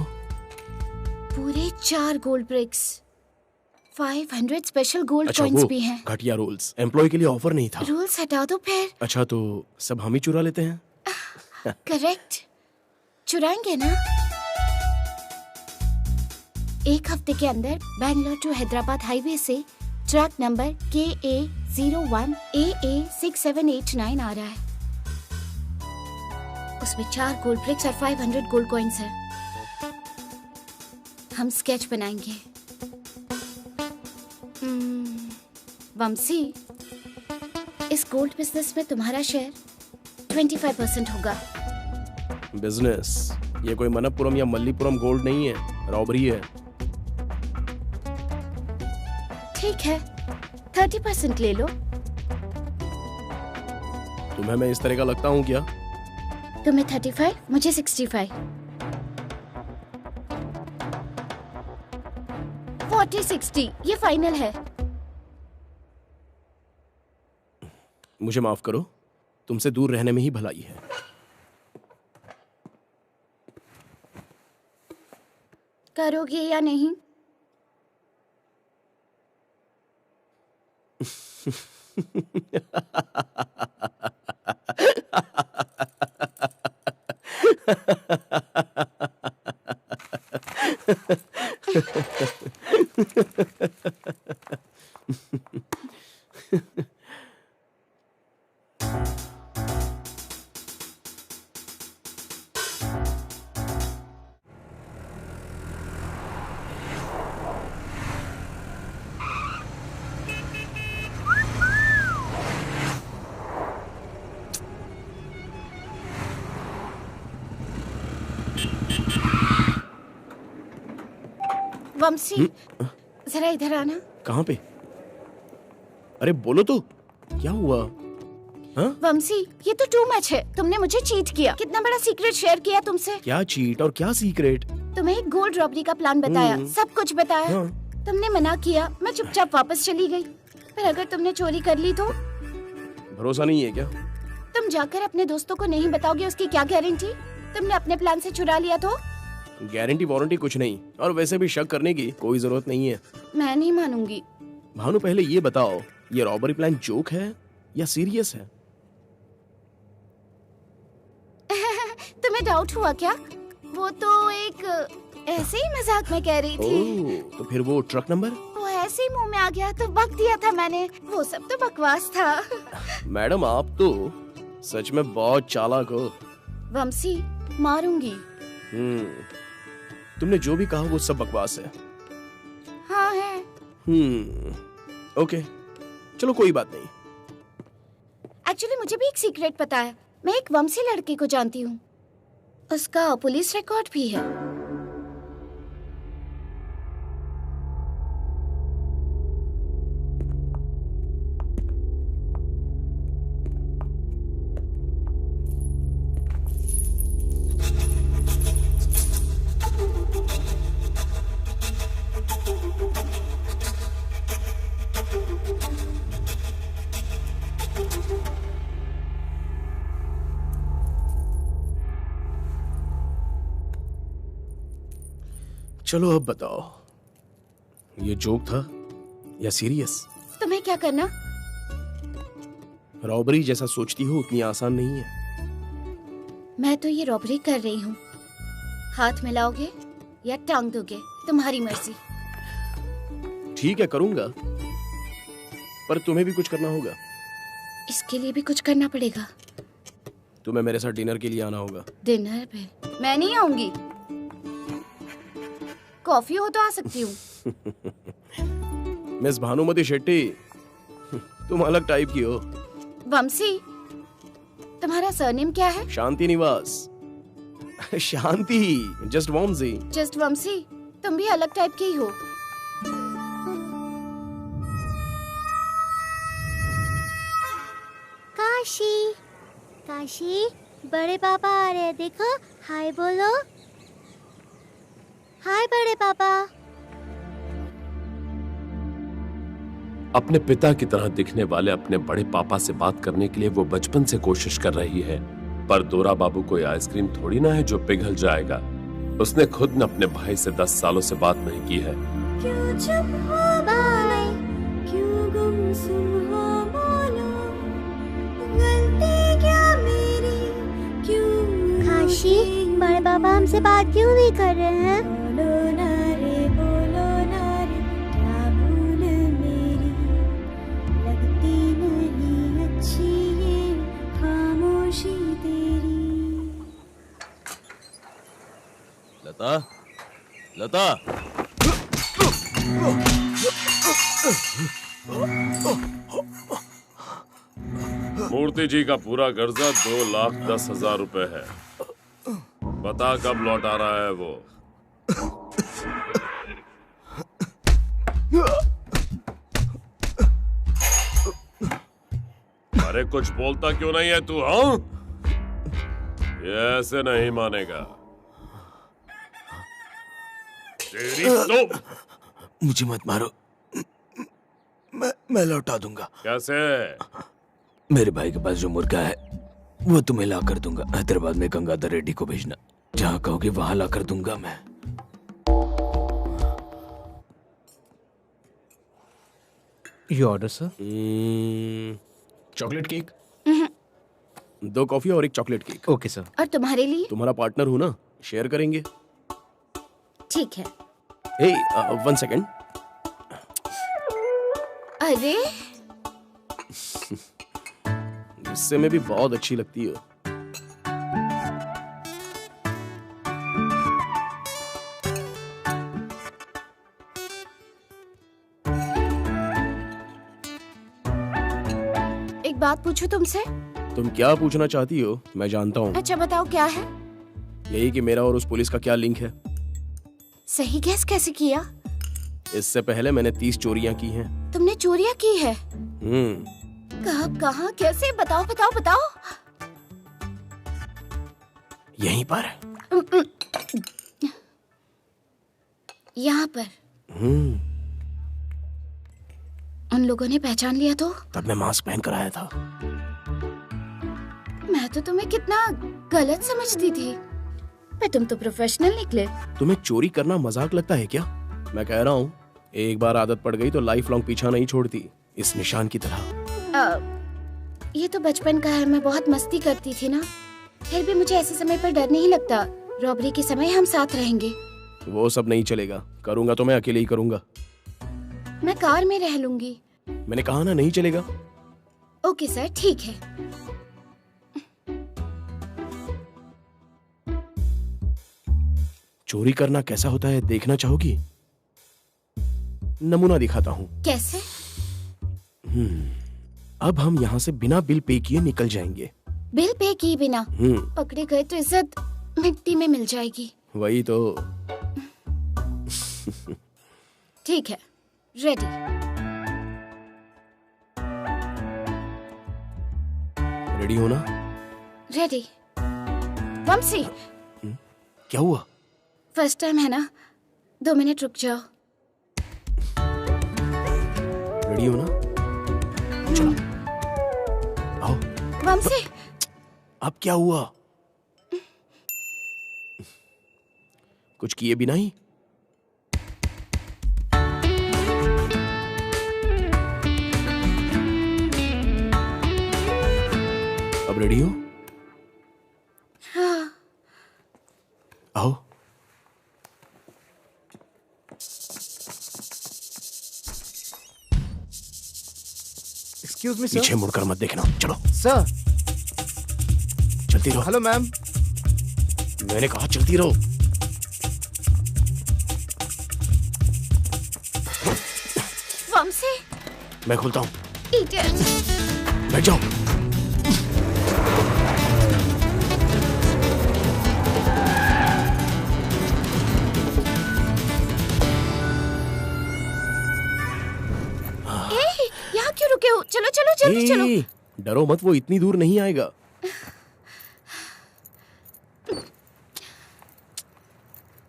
पूरे 4 गोल्ड ब्रिक्स, 500 स्पेशल गोल्ड अच्छा कॉइंस वो भी हैं। घटिया रूल्स, एम्प्लॉय के लिए ऑफर नहीं था। रूल्स हटा दो फिर। अच्छा तो सब हम ही चुरा लेते हैं। करेक्ट, चुराएंगे ना। 1 हफ्ते के अंदर बैंगलोर टू हैदराबाद हाईवे से ट्रक नंबर KA01AA6789 आ रहा है। उसमें 4 गोल्ड ब्रिक्स और 500 गोल्ड कॉइंस हैं। हम स्केच बनाएंगे। वंशी, इस गोल्ड बिजनेस में तुम्हारा शेयर 25% होगा। बिजनेस? ये कोई मनप्पुरम या मल्लीपुरम गोल्ड नहीं है, रॉबरी है। ठीक है, 30% ले लो। तुम्हें मैं इस तरह का लगता हूँ क्या? तुम्हें 35, मुझे 65। 40-60 ये फाइनल है। मुझे माफ करो, तुमसे दूर रहने में ही भलाई है। करोगे या नहीं? वंशी, जरा इधर आना। कहाँ पे? अरे बोलो तो, क्या हुआ? हाँ? वंशी, ये तो टू मच है। तुमने मुझे चीट किया। कितना बड़ा सीक्रेट शेयर किया तुमसे। क्या चीट और क्या सीक्रेट? तुम्हें एक गोल्ड रॉबरी का प्लान बताया, सब कुछ बताया। हाँ। तुमने मना किया, मैं चुपचाप वापस चली गई। पर अगर तुमने चोरी कर ली तो? भरोसा नहीं है क्या? तुम जाकर अपने दोस्तों को नहीं बताओगे, उसकी क्या गारंटी? तुमने अपने प्लान से चुरा लिया तो? गारंटी वारंटी कुछ नहीं, और वैसे भी शक करने की कोई जरूरत नहीं है। मैं नहीं मानूंगी। भानु पहले ये बताओ, ये रॉबरी प्लान जोक है या सीरियस है? तुम्हें डाउट हुआ क्या? वो तो एक ऐसे ही मजाक में कह रही थी। ओह, तो फिर वो ट्रक नंबर? वो ऐसे ही मुंह में आ गया तो बक दिया था मैंने। वो सब तो बकवास था। मैडम आप तो सच में बहुत चालाक हो। वंशी, मारूंगी। तुमने जो भी कहा वो सब बकवास है। हाँ है। ओके, चलो कोई बात नहीं। एक्चुअली मुझे भी एक सीक्रेट पता है। मैं एक वंशी लड़के को जानती हूँ, उसका पुलिस रिकॉर्ड भी है। चलो अब बताओ, ये जोक था या सीरियस? तुम्हें क्या करना? रॉबरी जैसा सोचती हो उतनी आसान नहीं है। मैं तो ये रॉबरी कर रही हूँ। हाथ मिलाओगे या टांग दोगे, तुम्हारी मर्जी। ठीक है, करूंगा, पर तुम्हें भी कुछ करना होगा। इसके लिए भी कुछ करना पड़ेगा। तुम्हें मेरे साथ डिनर के लिए आना होगा। डिनर पे? मैं नहीं आऊंगी। कॉफी हो तो आ सकती हूँ। मिस भानुमति शेट्टी, तुम अलग टाइप की हो। वंशी, तुम्हारा सरनेम क्या है? शांति निवास। शांति, जस्ट वंशी। जस्ट वंशी, तुम भी अलग टाइप के ही हो। काशी, काशी, बड़े पापा आ रहे हैं, देखो। हाय बोलो। हाय बड़े पापा। अपने पिता की तरह दिखने वाले अपने बड़े पापा से बात करने के लिए वो बचपन से कोशिश कर रही है, पर दोरा बाबू कोई आइसक्रीम थोड़ी ना है जो पिघल जाएगा। उसने खुद ने अपने भाई से 10 सालों से बात नहीं की है। क्यों चुप हो बाय, क्यों गुमसुम हो बोलो, गलती क्या मेरी, क्यों काशी बड़े बाबा हमसे बात क्यों नहीं कर रहे हैं? बोलो ना रे, क्या भूल मेरी, लगती नहीं अच्छी ये खामोशी तेरी। लता, लता। मूर्ति जी का पूरा कर्जा 2,10,000 रुपए है। बता कब लौट आ रहा है वो? अरे कुछ बोलता क्यों नहीं है तू? हाँ, ये ऐसे नहीं मानेगा। तेरी तो मुझे मत मारो, मैं लौटा दूंगा। कैसे? मेरे भाई के पास जो मुर्गा है वो तुम्हें ला कर दूंगा। हैदराबाद में गंगाधर रेड्डी को भेजना, जहाँ कहोगे वहां ला कर दूंगा मैं। ये order sir. Chocolate cake, 2 coffee और 1 चॉकलेट केक। Okay sir. और तुम्हारे लिए? तुम्हारा पार्टनर हूं ना, शेयर करेंगे। ठीक है। 1 सेकेंड। अरे गुस्से में भी बहुत अच्छी लगती हो। एक बात पूछूं तुमसे? तुम क्या पूछना चाहती हो मैं जानता हूँ। अच्छा बताओ क्या है? यही कि मेरा और उस पुलिस का क्या लिंक है। सही गैस कैसे किया? इससे पहले मैंने 30 चोरियां की हैं। तुमने चोरियां की है? हम्म। कहाँ कैसे? बताओ बताओ बताओ। यहीं पर। यहाँ पर? उन लोगों ने पहचान लिया तो? तब मैं मास्क पहन कर आया था। मैं तो तुम्हें कितना गलत समझती थी, पर तुम तो प्रोफेशनल निकले। तुम्हें चोरी करना मजाक लगता है क्या? मैं कह रहा हूँ, एक बार आदत पड़ गई तो लाइफ लॉन्ग पीछा नहीं छोड़ती, इस निशान की तरह। ये तो बचपन का है, मैं बहुत मस्ती करती थी ना। फिर भी मुझे ऐसे समय पर डर नहीं लगता। रॉबरी के समय हम साथ रहेंगे। वो सब नहीं चलेगा, करूंगा तो मैं अकेले ही करूंगा। मैं कार में रह लूंगी। मैंने कहा ना नहीं चलेगा। ओके सर, ठीक है। चोरी करना कैसा होता है देखना चाहोगी? नमूना दिखाता हूँ। कैसे? अब हम यहाँ से बिना बिल पे किए निकल जाएंगे। बिल पे किए बिना? पकड़े गए तो इज्जत मिट्टी में मिल जाएगी। वही तो। ठीक है, रेडी। रेडी हो ना? रेडी। वंशी, क्या हुआ? फर्स्ट टाइम है ना, 2 मिनट रुक जाओ। रेडी हो ना? चलो आओ। वंशी, अब क्या हुआ? कुछ किए बिना ही? अब रेडी हो? हाँ। आओ। Excuse me sir. पीछे मुड़कर मत देखना, चलो। सर। चलती रहो। Hello ma'am. मैंने कहा चलती रहो। वंशी, मैं खुलता हूँ। इडियट। बैठ जाओ। यहाँ क्यों रुके हो? चलो चलो जल्दी चलो। डरो मत, वो इतनी दूर नहीं आएगा।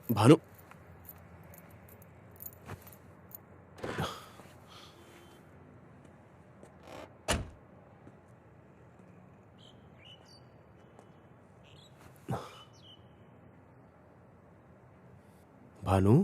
भानु, भानु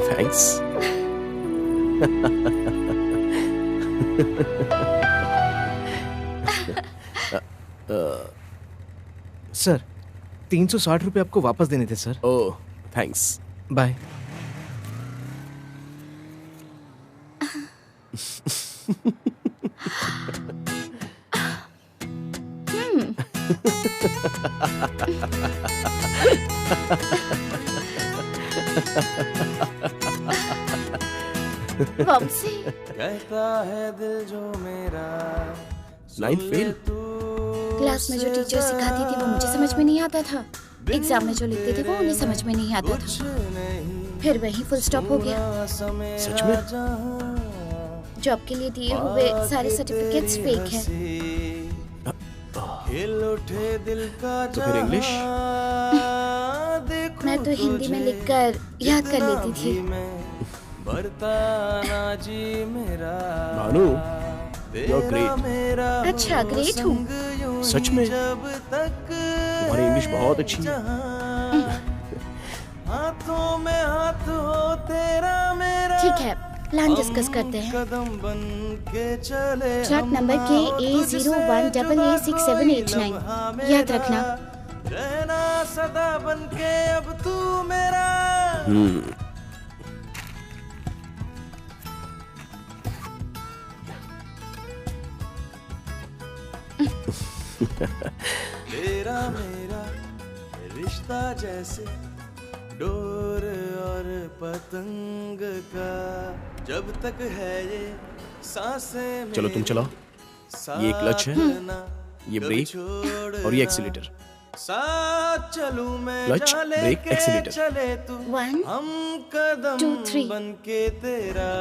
थैंक्स। सर 360 रुपये आपको वापस देने थे सर। ओह थैंक्स। बाय। वंशी कहता है दिल जो मेरा। 9 फेल। क्लास में जो टीचर सिखाती थी वो मुझे समझ में नहीं आता था, एग्जाम में जो लिखते थे वो उन्हें समझ में नहीं आता था, फिर वही फुल स्टॉप हो गया। सच में? जॉब के लिए दिए हुए सारे सर्टिफिकेट्स फेक हैं। तो फिर इंग्लिश? मैं तो हिंदी में लिखकर याद कर लेती थी। Bhanu you are great. अच्छा ग्रेट हूँ सच में? तुम्हारी इंग्लिश बहुत अच्छी है। ठीक है, प्लान डिस्कस करते हैं। ट्रक नंबर KA01AA6789 याद रखना। रहना सदा बनके अब तू मेरा। तेरा मेरा रिश्ता जैसे डोर और पतंग का, जब तक है ये सांसें। चलो तुम चलाओ। ये क्लच है, ये ब्रेक और ये एक्सीलेटर। साथ चलूं मैं क्लच, ब्रेक, एक्सीलेटर। चले तू 1 हम कदम 2 3 बनके तेरा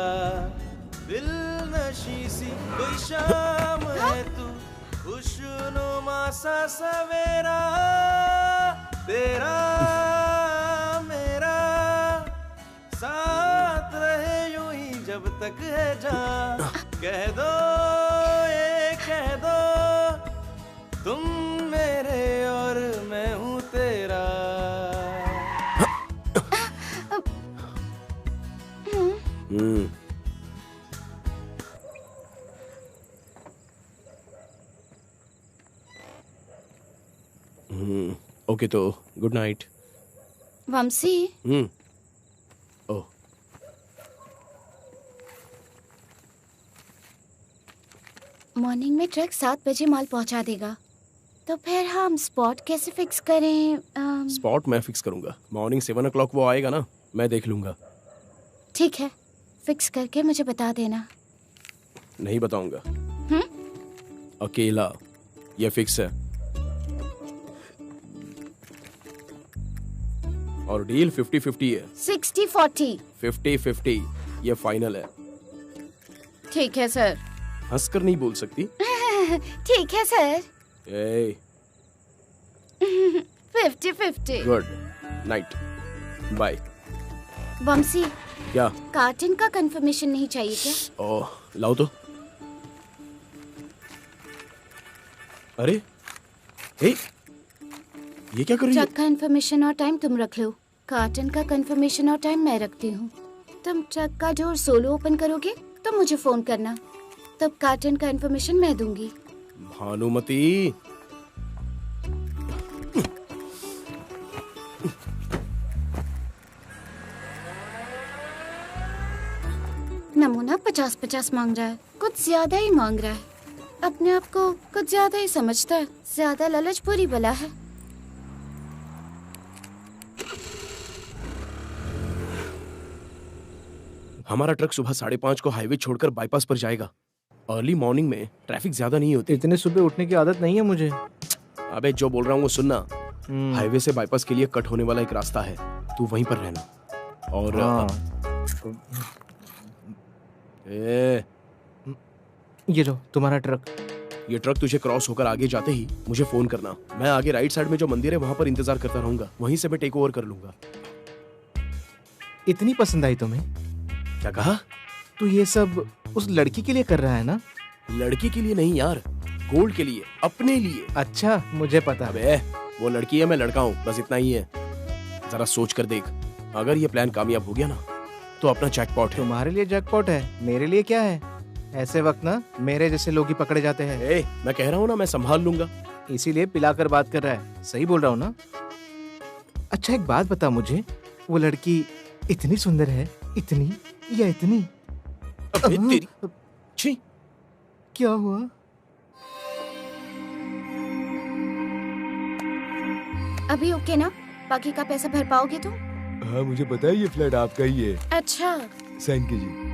दिल नशी सी कोई शाम है तू, खुशनुमा सा सवेरा तेरा मेरा, साथ रहे यूं ही जब तक है जान। कह दो ये कह दो तुम मेरे और मैं हूँ तेरा। ओके तो गुड नाइट। वंशी ओह मॉर्निंग में ट्रक 7 बजे माल पहुंचा देगा, तो फिर हम स्पॉट कैसे फिक्स करें? स्पॉट मैं फिक्स करूंगा। मॉर्निंग 7 o'clock वो आएगा ना, मैं देख लूंगा। ठीक है, फिक्स करके मुझे बता देना। नहीं बताऊंगा। अकेला, ये फिक्स है। और डील 50-50 है। 60-40। 50-50 ये फाइनल है। ठीक है सर। हंसकर नहीं बोल सकती। ठीक है sir. 50-50। Good night, bye. Vanshi क्या? कार्टन का कंफर्मेशन नहीं चाहिए क्या? ओह लाओ तो। अरे ये क्या कर रही है? ट्रक का इंफॉर्मेशन और टाइम तुम रख लो, कार्टन का कंफर्मेशन और टाइम मैं रखती हूँ। तुम ट्रक का डोर सोलो ओपन करोगे तो मुझे फोन करना, तब कार्टन का इंफॉर्मेशन मैं दूंगी। भानुमती नमूना 50-50 मांग रहा है, कुछ ज्यादा ही मांग रहा है। अपने आप को कुछ ज्यादा ही समझता है। ज्यादा लालच बुरी बला है। हमारा ट्रक सुबह 5:30 को हाईवे छोड़कर बाईपास पर जाएगा। अर्ली मॉर्निंग में ट्रैफिक ज्यादा नहीं होती। इतने सुबह उठने की आदत नहीं है मुझे। अबे जो बोल रहा हूँ वो सुनना। हाईवे से बाईपास के लिए कट होने वाला एक रास्ता है, तू वहीं पर रहना। और ये लो तुम्हारा ट्रक। ये ट्रक तुझे क्रॉस होकर आगे जाते ही मुझे फोन करना। मैं आगे राइट साइड में जो मंदिर है वहां पर इंतजार करता रहूंगा, वहीं से मैं टेक ओवर कर लूंगा। इतनी पसंद आई तुम्हें? क्या कहा? तू ये सब उस लड़की के लिए कर रहा है ना? लड़की के लिए नहीं यार, गोल्ड के लिए, अपने लिए। अच्छा, मुझे पता। अबे वो लड़की है, मैं लड़का हूँ, बस इतना ही है। जरा सोच कर देख, अगर ये प्लान कामयाब हो गया ना तो अपना जैकपॉट है। तुम्हारे लिए जैकपॉट है, मेरे लिए क्या है? ऐसे वक्त ना मेरे जैसे लोग ही पकड़े जाते हैं। मैं कह रहा हूँ ना, मैं संभाल लूंगा। इसीलिए पिलाकर बात कर रहा है। सही बोल रहा हूँ ना? अच्छा एक बात बता मुझे, वो लड़की इतनी सुंदर है, इतनी या इतनी? अबे तेरी छी, क्या हुआ? अभी ओके ना? बाकी का पैसा भर पाओगे तो? हाँ मुझे पता है, ये फ्लैट आपका ही है। अच्छा। साइन कीजिए।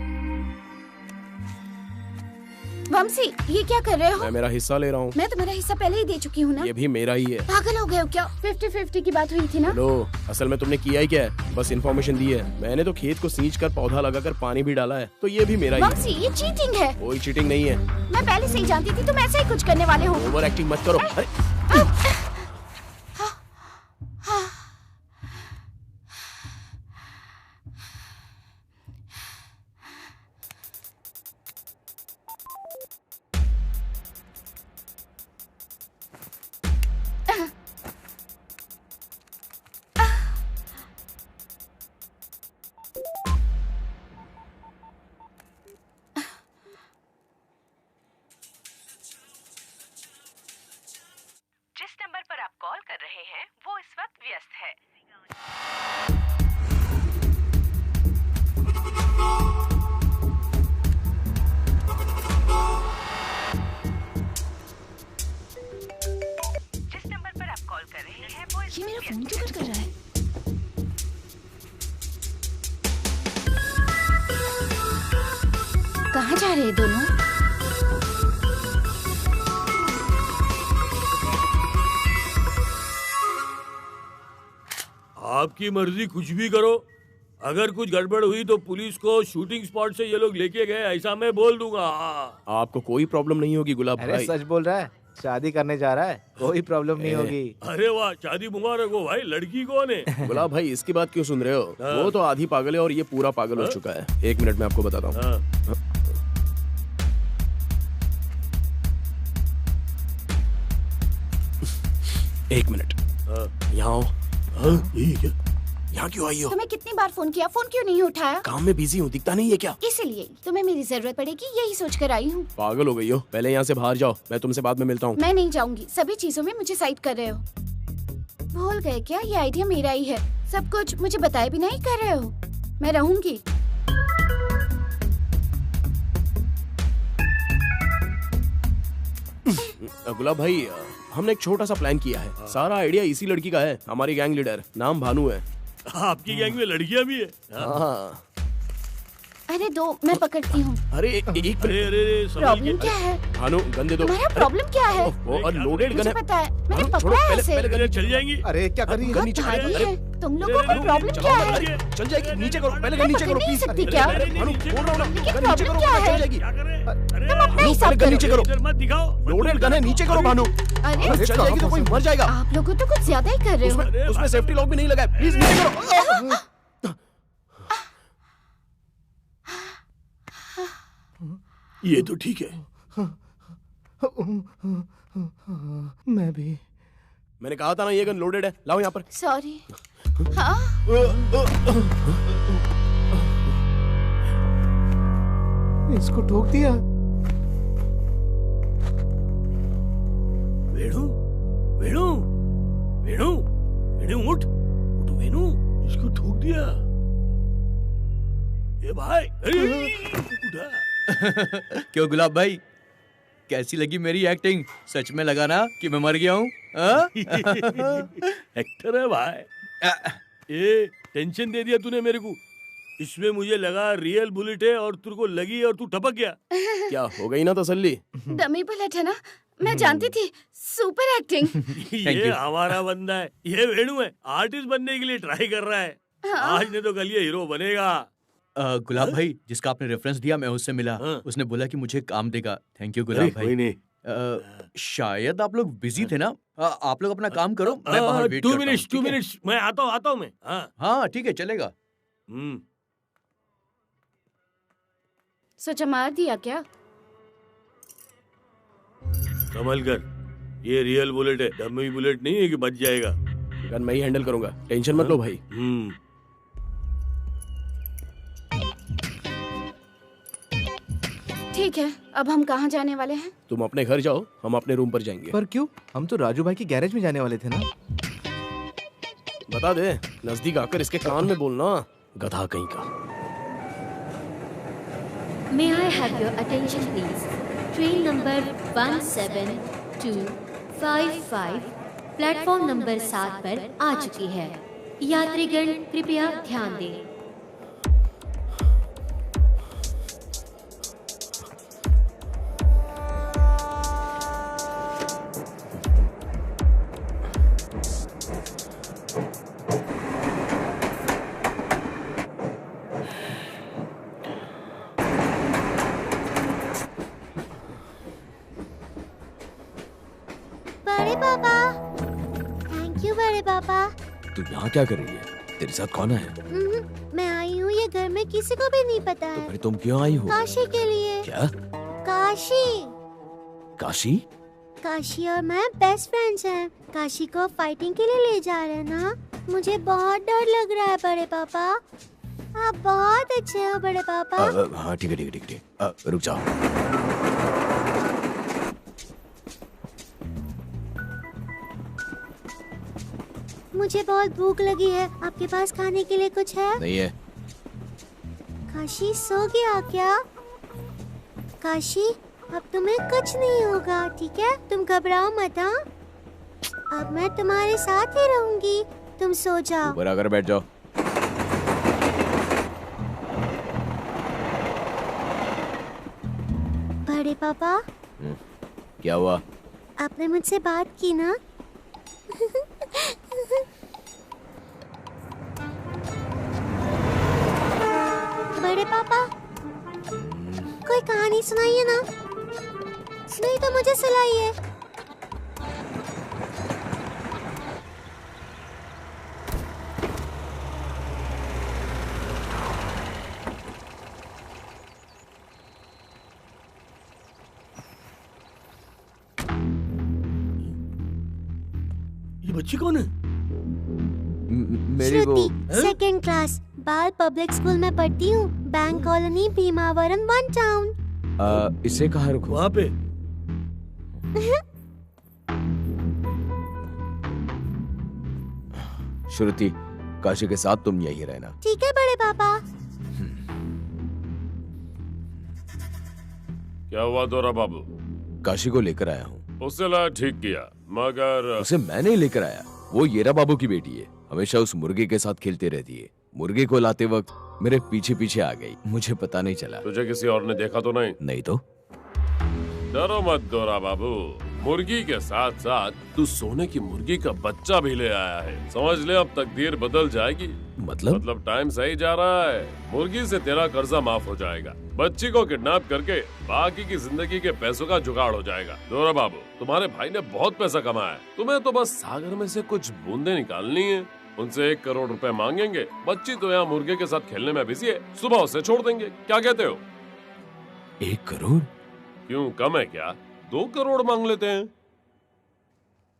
वंशी, ये क्या कर रहे हो? मैं मेरा हिस्सा ले रहा हूँ। मैं तुम्हारा हिस्सा पहले ही दे चुकी हूँ ना। ये भी मेरा ही है। पागल हो गए हो क्या? 50-50 की बात हुई थी ना। लो, असल में तुमने किया ही क्या है? बस इन्फॉर्मेशन दी है। मैंने तो खेत को सींच कर पौधा लगाकर पानी भी डाला है, तो ये भी मेरा ही है। वंशी, ये चीटिंग है। कोई चीटिंग नहीं है। मैं पहले से ही जानती थी तुम ऐसा ही कुछ करने वाले हो। ओवर एक्टिंग मत करो। अरे जिस नंबर पर आप कॉल कर रहे हैं वो इस वक्त व्यस्त है। जिस नंबर पर आप कॉल कर रहे हैं वो ये मेरा फोन क्यों कर रहा है? कहाँ जा रहे हैं दोनों? आपकी मर्जी, कुछ भी करो। अगर कुछ गड़बड़ हुई तो पुलिस को शूटिंग स्पॉट से ये लोग लेके गए, ऐसा मैं बोल दूंगा। आपको कोई प्रॉब्लम नहीं होगी गुलाब भाई। अरे सच बोल रहा है, शादी करने जा रहा है, कोई प्रॉब्लम नहीं होगी। अरे वाह, शादी मुबारक हो भाई। लड़की कौन है? गुलाब भाई इसकी बात क्यों सुन रहे हो? वो तो आधी पागल है और ये पूरा पागल हो चुका है। 1 मिनट में आपको बताता हूँ। एक मिनट, यहाँ आओ। यहाँ क्यों आई हो? तुम्हें कितनी बार फोन किया, फोन क्यों नहीं उठाया? काम में बिजी हूँ, दिखता नहीं है क्या? इसीलिए तुम्हें मेरी जरूरत पड़ेगी, यही सोच कर आई हूँ। पागल हो गई हो? पहले यहाँ से बाहर जाओ, मैं तुमसे बाद में मिलता हूँ। मैं नहीं जाऊंगी, सभी चीजों में मुझे साइड कर रहे हो। भूल गए क्या, ये आइडिया मेरा ही है। सब कुछ मुझे बताए बिना ही कर रहे हो। मैं रहूंगी। गुलाब भाई, हमने एक छोटा सा प्लान किया है। सारा आइडिया इसी लड़की का है, हमारी गैंग लीडर, नाम भानु है। आपकी गैंग में लड़कियां भी है? हाँ। अरे दो, मैं पकड़ती हूँ। अरे एक प्रॉब्लम क्या है? भानु गंदे दो। तुम्हारा प्रॉब्लम क्या है? और लोडेड गन मुझे है। पता है, मैंने पकड़ा है ऐसे। पहले चल जाएंगी। अरे क्या कर रही है? गन नीचे भारी करो। है। तुम लोगों को प्रॉब्लम क्या है? चल जाएगी, नीचे करो, पहले गन नीचे करो प्लीज। सकती क्या? भानु बोल रहा हूँ ना, गन नीचे प्रॉब्लम करो, क्या है? चल जाएगी। तुम अपना हिसाब पहले गन नीचे करो। करो। मत दिखाओ। लोडेड गन है, नीचे करो भानु। अरे चल जाएगी तो कोई मर जाएगा। आप लोगों तो कुछ ज्यादा ही कर रहे हो। उसमें सेफ्टी लॉक भी नहीं लगा है, प्लीज नीचे करो। ये तो ठीक है। मैं भी। मैंने कहा था ना ये गन लोडेड है, लाओ यहाँ पर। सॉरी। हाँ? इसको ठोक दिया। वेणु, वेणु, वेणु, वेणु उठ, उठ वेणु, इसको ठोक दिया। ये भाई, उठा। क्यों गुलाब भाई, कैसी लगी मेरी एक्टिंग? सच में लगा ना कि मैं मर गया हूँ? एक्टर है भाई। ये टेंशन दे दिया तूने मेरे को। इसमें मुझे लगा रियल बुलेट है और तुझको लगी और तू टपक गया। क्या हो गई ना तसल्ली? डमी बुलेट है ना, मैं जानती थी। Super acting. ये हमारा बंदा है, ये वेणु है, आर्टिस्ट बनने के लिए ट्राई कर रहा है। आज ने तो कल ये हीरो बनेगा। गुलाब भाई, जिसका आपने रेफरेंस दिया, मैं उससे मिला। उसने बोला कि मुझे काम देगा। थैंक यू गुलाब भाई। कोई नहीं। शायद आप लोग बिजी थे ना। आप लोग अपना काम करो, मैं बाहर वेट करता हूँ। 2 मिनट्स, मैं आता हूँ मैं। हाँ ठीक है, चलेगा। सोचा मार दिया क्या? संभल कर, ये रियल बुलेट है, डमी बुलेट नहीं है कि बच जाएगा। गन मैं ही हैंडल करूंगा, टेंशन मत लो भाई। ठीक है, अब हम कहाँ जाने वाले हैं? तुम अपने घर जाओ, हम अपने रूम पर जाएंगे। पर क्यों? हम तो राजू भाई की गैरेज में जाने वाले थे ना। बता दे, नजदीक आकर इसके कान में बोलना, गधा कहीं का। May I have your attention please? Train number 17255 platform number 7 पर आ चुकी है। यात्रीगण कृपया ध्यान दें। बड़े पापा, थैंक यू बड़े पापा। तू यहाँ क्या कर रही है? तेरे साथ कौन है? मैं आई हूँ, ये घर में किसी को भी नहीं पता है। फिर तुम क्यों आई हो? काशी के लिए। क्या? काशी। काशी? काशी और मैं बेस्ट फ्रेंड्स हैं। काशी को फाइटिंग के लिए ले जा रहे हैं ना। मुझे बहुत डर लग रहा है बड़े पापा। आप बहुत अच्छे हो बड़े पापा। हाँ ठीक है ठीक है ठीक है, रुक जाओ। मुझे बहुत भूख लगी है, आपके पास खाने के लिए कुछ है? नहीं है। काशी सो गया क्या? काशी, अब तुम्हें कुछ नहीं होगा, ठीक है? तुम घबराओ मत। हाँ, अब मैं तुम्हारे साथ ही रहूंगी, तुम सो जाओ। ऊपर आकर बैठ जाओ। बड़े पापा, क्या हुआ? आपने मुझसे बात की ना? बड़े पापा, कोई कहानी सुनाइए ना, नहीं तो मुझे सुनाइए। ये बच्ची कौन है? मेरी वो सेकेंड क्लास, बाल पब्लिक स्कूल में पढ़ती हूँ, बैंक कॉलोनी, भीमावरम, 1 टाउन। इसे कहाँ रखूं? वहाँ पे। श्रुति, काशी के साथ तुम यही रहना। ठीक है बड़े पापा। क्या हुआ दोरा बाबू? काशी को लेकर आया हूँ। उसे ला ठीक किया, मगर उसे मैं नहीं लेकर आया, वो येरा बाबू की बेटी है, हमेशा उस मुर्गे के साथ खेलते रहती है। मुर्गे को लाते वक्त मेरे पीछे पीछे आ गई, मुझे पता नहीं चला। तुझे किसी और ने देखा तो नहीं? नहीं तो। डरो मत दोरा बाबू, मुर्गी के साथ साथ तू सोने की मुर्गी का बच्चा भी ले आया है। समझ ले, अब तकदीर बदल जाएगी। मतलब टाइम सही जा रहा है। मुर्गी से तेरा कर्जा माफ हो जाएगा, बच्ची को किडनैप करके बाकी की जिंदगी के पैसों का जुगाड़ हो जाएगा। दोरा बाबू, तुम्हारे भाई ने बहुत पैसा कमाया है, तुम्हें तो बस सागर में से कुछ बूंदे निकालनी है। उनसे 1 करोड़ रुपए मांगेंगे, बच्ची तो यहाँ मुर्गे के साथ खेलने में बिजी है, सुबह उसे छोड़ देंगे। क्या कहते हो? 1 करोड़? क्यों, कम है क्या? 2 करोड़ मांग लेते हैं।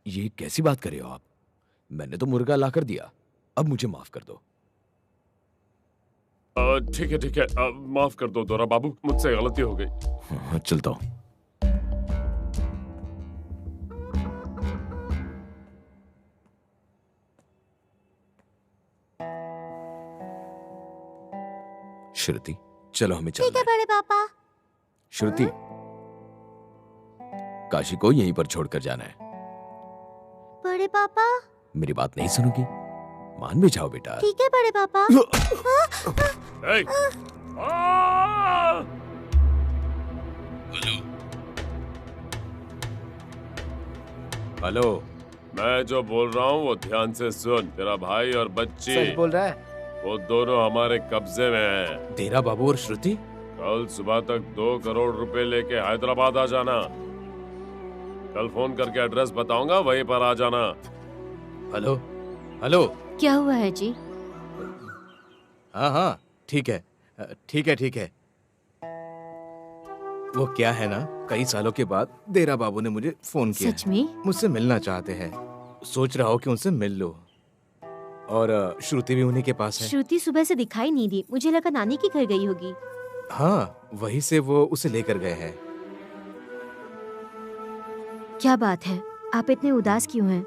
ये कैसी बात कर रहे हो आप? मैंने तो मुर्गा लाकर दिया, अब मुझे माफ कर दो। ठीक है, माफ कर दो दोरा बाबू, मुझसे गलती हो गई। हाँ, चलता हूँ। श्रुति, चलो हमें चलना ठीक है बड़े पापा। श्रुति, काशी को यहीं पर छोड़कर जाना है। बड़े पापा, मेरी बात नहीं सुनोगी? मान भी जाओ बेटा। ठीक है बड़े पापा। हेलो, मैं जो बोल रहा हूँ वो ध्यान से सुन। तेरा भाई और बच्ची सच बोल रहा है? वो दोनों हमारे कब्जे में हैं। देरा बाबू और श्रुति? कल सुबह तक 2 करोड़ रुपए लेके हैदराबाद आ जाना। कल फोन करके एड्रेस बताऊंगा, वहीं पर आ जाना। Hello hello. क्या हुआ है जी? हाँ हाँ ठीक है ठीक है ठीक है। वो क्या है ना, कई सालों के बाद देरा बाबू ने मुझे फोन किया। सच में? मुझसे मिलना चाहते हैं। सोच रहा हूँ कि उनसे मिल लो। और श्रुति भी उन्हीं के पास है। श्रुति सुबह से दिखाई नहीं दी, मुझे लगा नानी के घर गई होगी। हाँ, वहीं से वो उसे लेकर गए हैं। क्या बात है, आप इतने उदास क्यों हैं?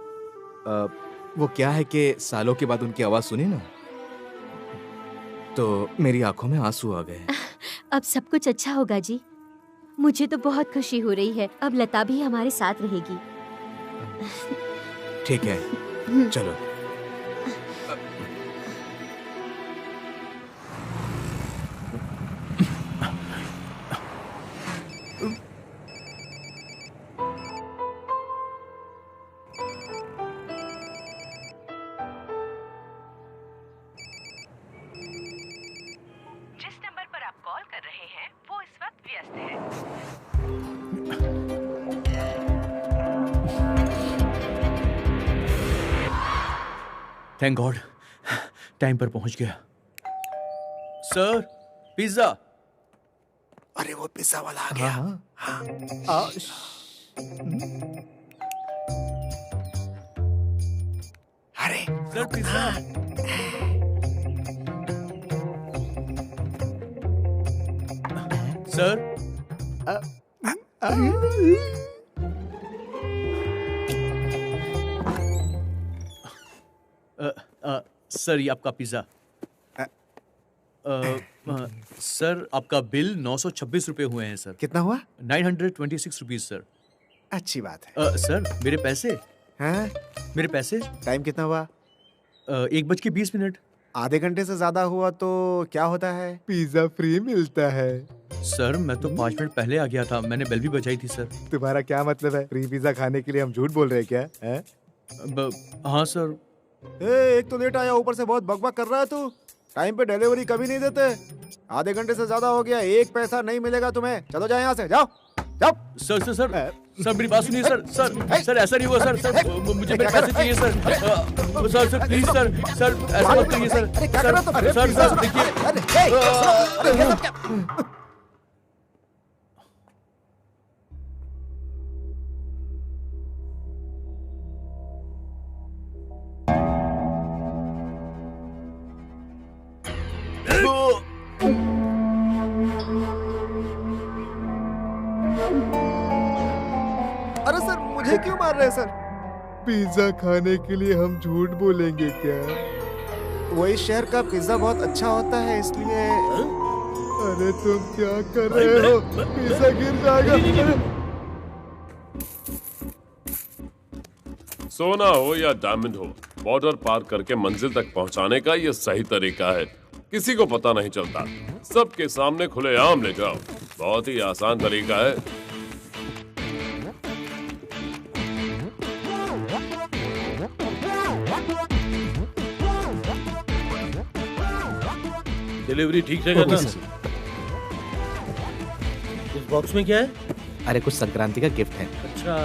वो क्या है कि सालों के बाद उनकी आवाज सुनी ना, तो मेरी आंखों में आंसू आ गए। अब सब कुछ अच्छा होगा जी। मुझे तो बहुत खुशी हो रही है। अब लता भी हमारे साथ रहेगी। ठीक है, चलो। जिस नंबर पर आप कॉल कर रहे हैं वो इस वक्त व्यस्त है। थैंक गॉड, टाइम पर पहुंच गया। Sir, pizza. अरे वो पिज्जा वाला आ गया। अरे सर, पिज्जा। सर, सर ये आपका पिज्जा। सर आपका बिल 926 रुपए हुए हैं सर। कितना हुआ? 926 रुपीज सर। अच्छी बात है। सर मेरे पैसे। हैं? मेरे पैसे। टाइम कितना हुआ? 1:20। आधे घंटे से ज्यादा हुआ तो क्या होता है? पिज्जा फ्री मिलता है। सर मैं तो 5 मिनट पहले आ गया था, मैंने बेल भी बजाई थी सर। तुम्हारा क्या मतलब है? फ्री पिज्जा खाने के लिए हम झूठ बोल रहे हैं क्या? है? हाँ सर। एक तो लेट आया, ऊपर से बहुत बकबक कर रहा है तू। टाइम पे डिलीवरी कभी नहीं देते। आधे घंटे से ज्यादा हो गया, 1 पैसा नहीं मिलेगा तुम्हें। चलो जाओ यहाँ से, जाओ जाओ। सर सर सर सर मेरी बात सुनिए सर। सर ऐसा नहीं हुआ सर। सर मुझे मेरे पैसे चाहिए sir. Sir please sir. Sir ऐसा मत करिए सर। सर देखिए। अरे सर मुझे क्यों मार रहे हैं सर? पिज्जा खाने के लिए हम झूठ बोलेंगे क्या? वही शहर का पिज्जा बहुत अच्छा होता है इसलिए। अरे तुम क्या कर रहे हो? पिज्जा गिर जाएगा। सोना हो या डायमंड हो, बॉर्डर पार करके मंजिल तक पहुंचाने का ये सही तरीका है। किसी को पता नहीं चलता, सबके सामने खुलेआम ले जाओ। बहुत ही आसान तरीका है। डिलीवरी ठीक रहेगा ना? इस बॉक्स में क्या है? अरे कुछ संक्रांति का गिफ्ट है। अच्छा।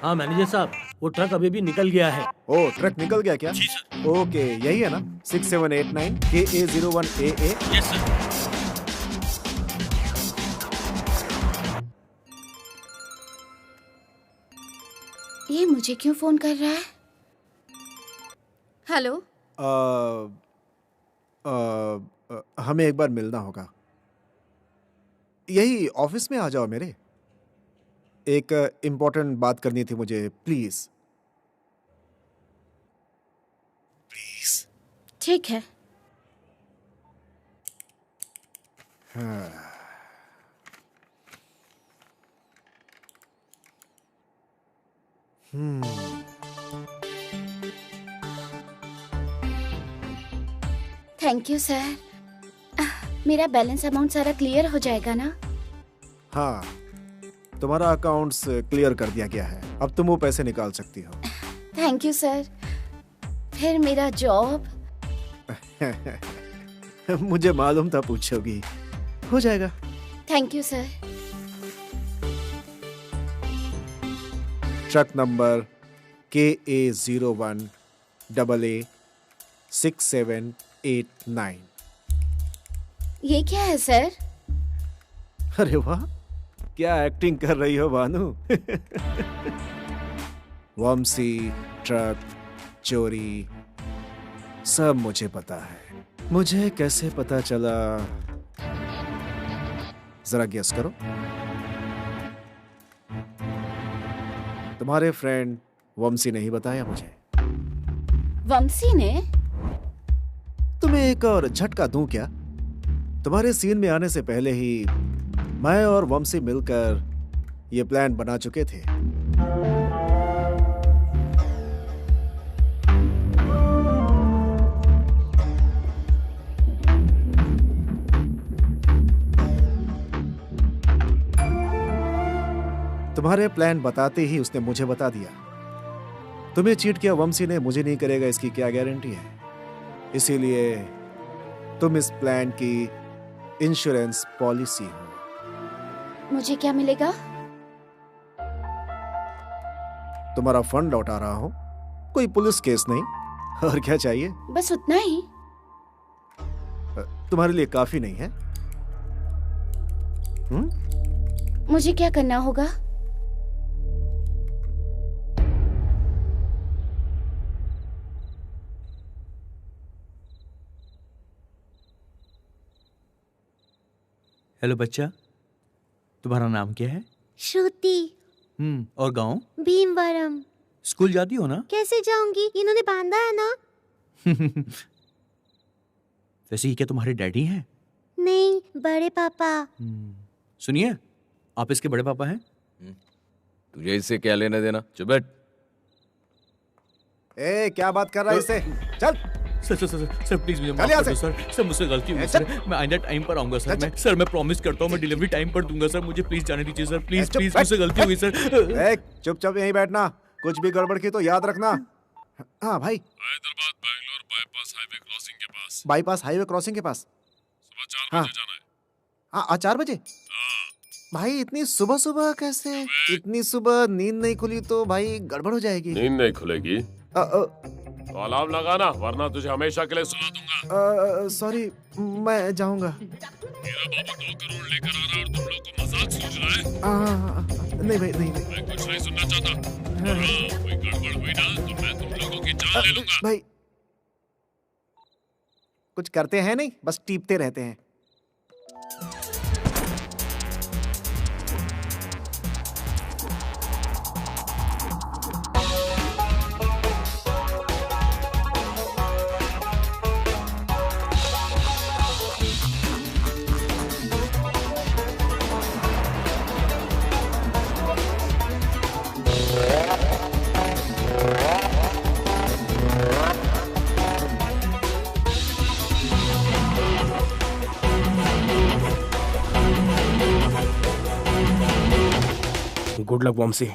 हाँ मैनेजर साहब, वो ट्रक अभी भी निकल गया है। ओ ट्रक निकल गया क्या? जी सर। ओके यही है ना? 6789 KA01AA। Yes sir. ये मुझे क्यों फोन कर रहा है? हेलो। हमें एक बार मिलना होगा। यही ऑफिस में आ जाओ मेरे। एक इम्पोर्टेंट बात करनी थी मुझे, प्लीज। प्लीज। ठीक है। हाँ। Thank you sir. मेरा बैलेंस अमाउंट सारा क्लियर हो जाएगा ना? हाँ, तुम्हारा अकाउंट्स क्लियर कर दिया गया है। अब तुम वो पैसे निकाल सकती हो। Thank you sir. फिर मेरा जॉब? मुझे मालूम था पूछोगी। हो जाएगा। Thank you sir. Truck number KA01AA6789। ये क्या है सर? अरे वाह, क्या एक्टिंग कर रही हो भानु। वंशी, ट्रक, चोरी, सब मुझे पता है। मुझे कैसे पता चला, जरा गेस करो। तुम्हारे फ्रेंड वंशी ने ही बताया मुझे। वंशी ने? तुम्हें एक और झटका दूं क्या? तुम्हारे सीन में आने से पहले ही मैं और वंशी मिलकर ये प्लान बना चुके थे। तुम्हारे प्लान बताते ही उसने मुझे बता दिया। तुम्हें चीट किया वंशी ने, मुझे नहीं करेगा इसकी क्या गारंटी है। इसीलिए तुम इस प्लान की इंश्योरेंस पॉलिसी हो। मुझे क्या मिलेगा? तुम्हारा फंड लौटा रहा हूं, कोई पुलिस केस नहीं। और क्या चाहिए? बस उतना ही। तुम्हारे लिए काफी नहीं है? मुझे क्या करना होगा? हेलो बच्चा, तुम्हारा नाम क्या है? श्रुति। और गांव? भीमवरम। स्कूल जाती हो ना? कैसे जाऊंगी, इन्होंने बांधा है ना। वैसे ही क्या तुम्हारे डैडी हैं? नहीं, बड़े पापा। सुनिए, आप इसके बड़े पापा हैं? तुझे इससे क्या लेना देना? चुप बैठ। ए, क्या बात कर रहा है इससे? चल। सर प्लीज मुझे माफ कर दो सर मुझसे गलती हुई सर। मैं आइंदा टाइम पर आऊंगा सर। मैं प्रॉमिस करता हूँ मैं डिलीवरी टाइम पर दूंगा सर। मुझे प्लीज जाने दीजिए सर, प्लीज मुझसे गलती हुई सर। चुपचाप यहीं बैठना, कुछ भी गड़बड़ की तो याद रखना। हाँ भाई। Hyderabad Bangalore bypass highway crossing के पास। बाईपास हाईवे क्रॉसिंग के पास सुबह 4 बजे जाना है। हाँ, 4 बजे। भाई इतनी सुबह सुबह कैसे? इतनी सुबह नींद नहीं खुली तो भाई गड़बड़ हो जाएगी। नींद नहीं खुलेगी तो अलार्म लगाना, वरना तुझे हमेशा के लिए सुला दूंगा। सॉरी, मैं जाऊंगा। मेरा बाबा 2 करोड़ लेकर आ रहा है और तुम लोग को मजाक सूझ रहा है? नहीं भाई, नहीं। मैं कुछ नहीं सुनना चाहता। और हाँ, कोई गड़बड़ हुई ना तो मैं तुम लोगों की जान ले लूंगा। भाई कुछ करते हैं नहीं, बस टीपते रहते हैं। गुड लक वंशी।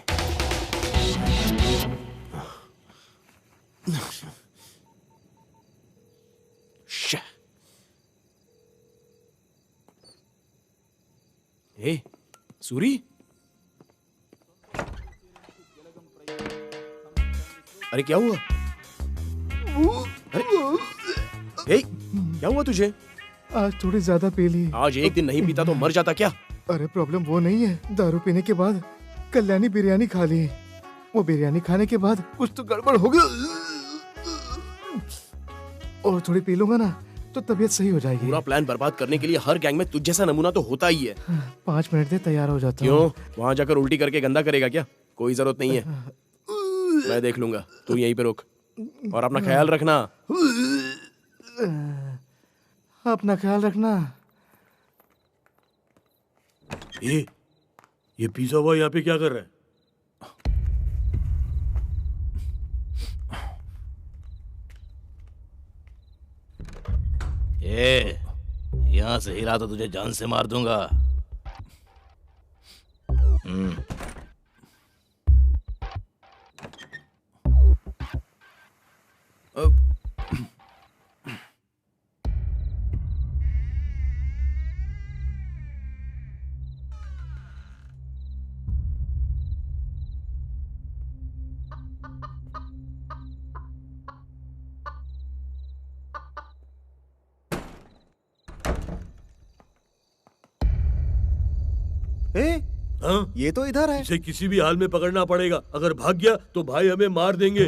ए, सूरी, अरे क्या हुआ? अरे क्या हुआ तुझे? आज थोड़ी ज्यादा पी ली। आज एक दिन नहीं पीता तो मर जाता क्या? अरे प्रॉब्लम वो नहीं है, दारू पीने के बाद कल्याणी बिरयानी खा ली। वो बिरयानी खाने के बाद कुछ तो गड़बड़ हो गया। और थोड़ी पी लूंगा ना तो तबीयत सही हो जाएगी। पूरा प्लान बर्बाद करने के लिए हर गैंग में तुझ जैसा नमूना तो होता ही है। 5 मिनट दे तैयार हो जाता हूँ। क्यों? वहाँ जाकर उल्टी करके गंदा करेगा क्या? कोई जरूरत नहीं है, मैं देख लूंगा। तू यहीं पे रुक और अपना ख्याल रखना। अपना ख्याल रखना। ये पिज़्ज़ा बॉय यहाँ पे क्या कर रहा है? यहाँ से हिला तो तुझे जान से मार दूंगा। हाँ? ये तो इधर है। इसे किसी भी हाल में पकड़ना पड़ेगा। अगर भाग गया तो भाई हमें मार देंगे।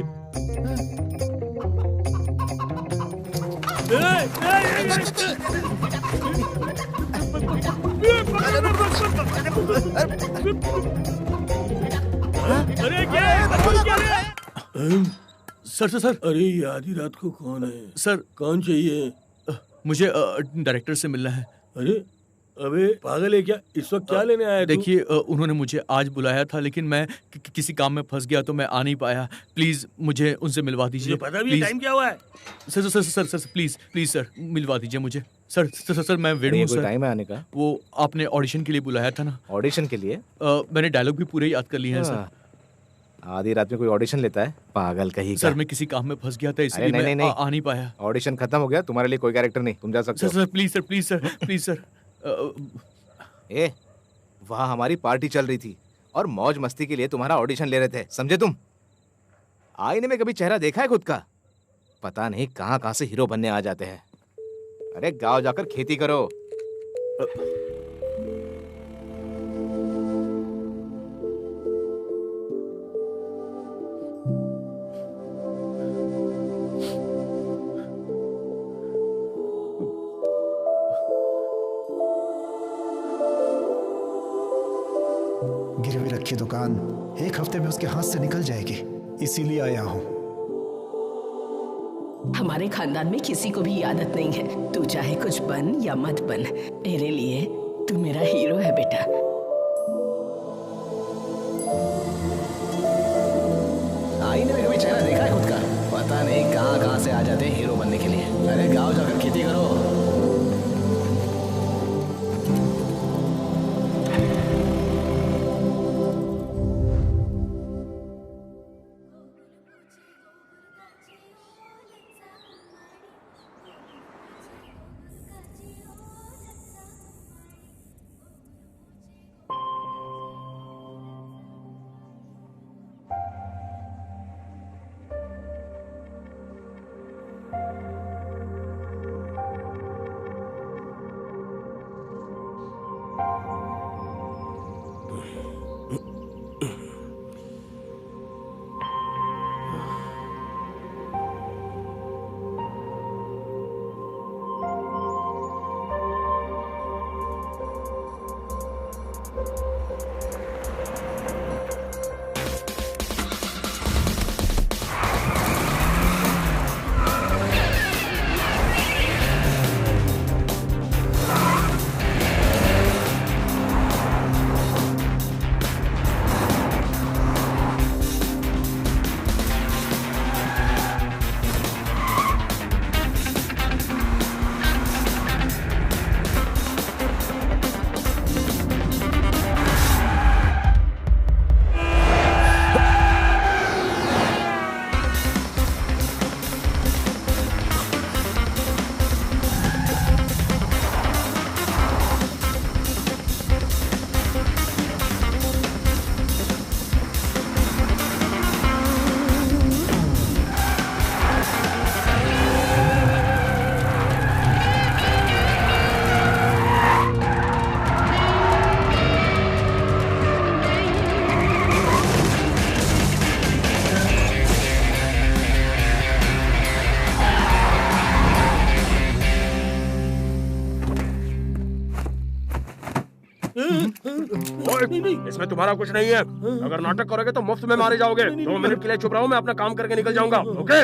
अरे क्या? सर अरे ये आधी रात को कौन है? सर कौन चाहिए? मुझे डायरेक्टर से मिलना है। अरे अबे पागल है क्या? इस वक्त क्या लेने आया? देखिए उन्होंने मुझे आज बुलाया था, लेकिन मैं किसी काम में फंस गया तो मैं आ नहीं पाया। प्लीज मुझे उनसे मिलवा दीजिए। पता भी टाइम क्या हुआ है? सर प्लीज सर मिलवा दीजिए मुझे। सर मैं वेणु हूँ। सर टाइम है आने का? वो आपने ऑडिशन के लिए बुलाया था ना? ऑडिशन के लिए? मैंने डायलॉग भी पूरे याद कर लिए हैं सर। आधी रात में कोई ऑडिशन लेता है? पागल कहीं का। सर मैं किसी काम में फंस गया था, इसलिए मैं आ नहीं पाया। ऑडिशन खत्म हो गया, तुम्हारे लिए कोई कैरेक्टर नहीं, तुम जा सकते हो। Sir please sir. वहाँ हमारी पार्टी चल रही थी और मौज मस्ती के लिए तुम्हारा ऑडिशन ले रहे थे, समझे तुम? आईने में कभी चेहरा देखा है खुद का? पता नहीं कहाँ कहाँ से हीरो बनने आ जाते हैं। अरे गांव जाकर खेती करो। गिरवी रखी दुकान 1 हफ्ते में उसके हाथ से निकल जाएगी, इसीलिए आया हूँ। हमारे खानदान में किसी को भी आदत नहीं है, तू चाहे कुछ बन या मत बन, मेरे लिए तू मेरा हीरो है बेटा। आईने में कभी चेहरा देखा है खुद का? पता नहीं कहाँ कहाँ से आ जाते हैं हीरो बनने के लिए। अरे गाँव जाकर खेती करो। इसमें तुम्हारा कुछ नहीं है। अगर नाटक करोगे तो मुफ्त में मारे जाओगे। 2 मिनट के लिए चुप रहो, मैं अपना काम करके निकल जाऊंगा। ओके?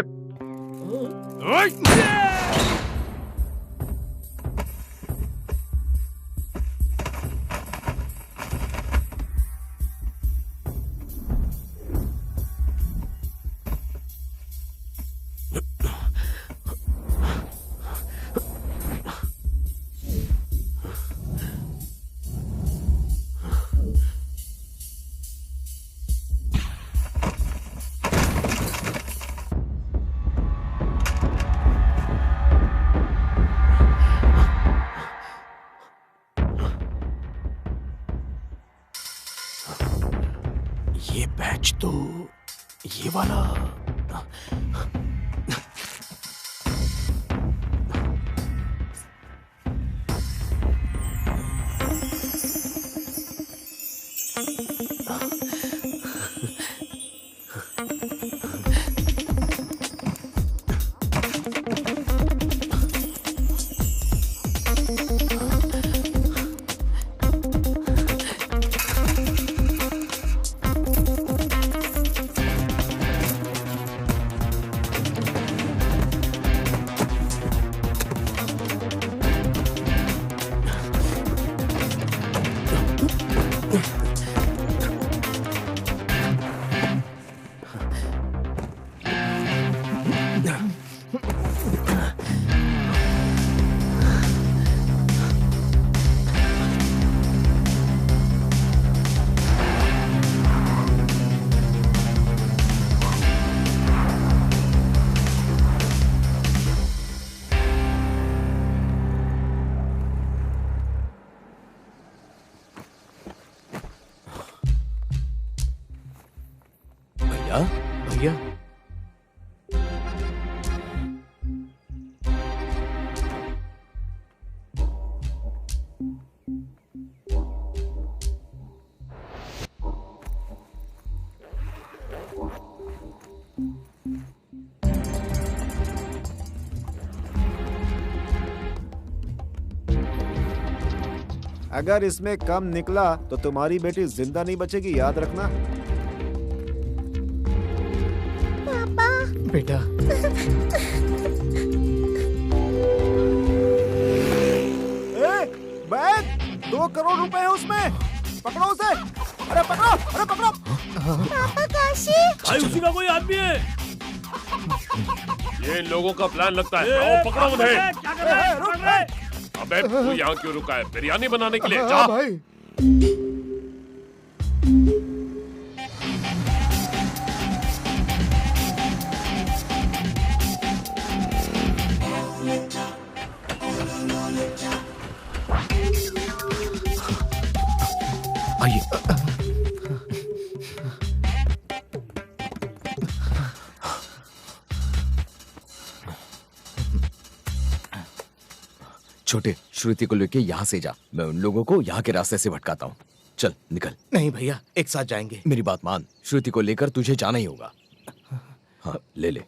ये बैच तो ये वाला। भैया अगर इसमें कम निकला तो तुम्हारी बेटी जिंदा नहीं बचेगी, याद रखना। पापा। बेटा बैग 2 करोड़ रुपए है उसमें, पकड़ो उसे। अरे पकड़ो, अरे पकड़ो। पापा काशी। भाई उसी का कोई आदमी है। ये इन लोगों का प्लान लगता है। आओ पकड़ो उन्हें। क्या कर रहा है? रुक रहे। अबे तू यहाँ क्यों रुका है? बिरयानी बनाने के लिए जा। भाई आइए। छोटे, श्रुति को लेके यहाँ से जा। मैं उन लोगों को यहाँ के रास्ते से भटकाता हूँ। चल निकल। नहीं भैया, एक साथ जाएंगे। मेरी बात मान, श्रुति को लेकर तुझे जाना ही होगा। हाँ ले ले।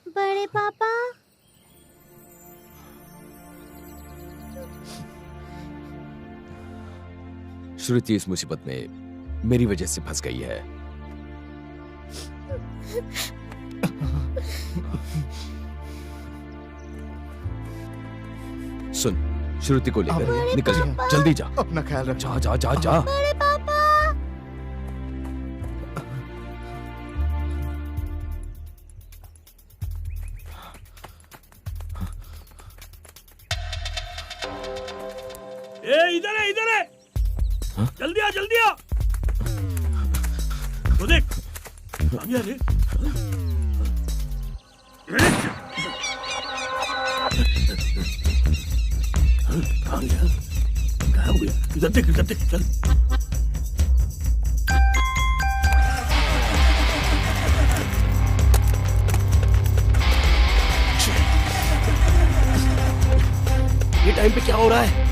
बड़े पापा। श्रुति इस मुसीबत में मेरी वजह से फंस गई है। सुन, श्रुति को लेकर निकल जा, जल्दी जा। अपना ख्याल रख। जा जा जा जा। बड़े पापा। इधर है, इधर है। जल्दी आ, जल्दी आ। तो देख अभी आ रे। कहाँ गया? कहाँ हो गया? इधर देख, चल। ये टाइम पे क्या हो रहा है?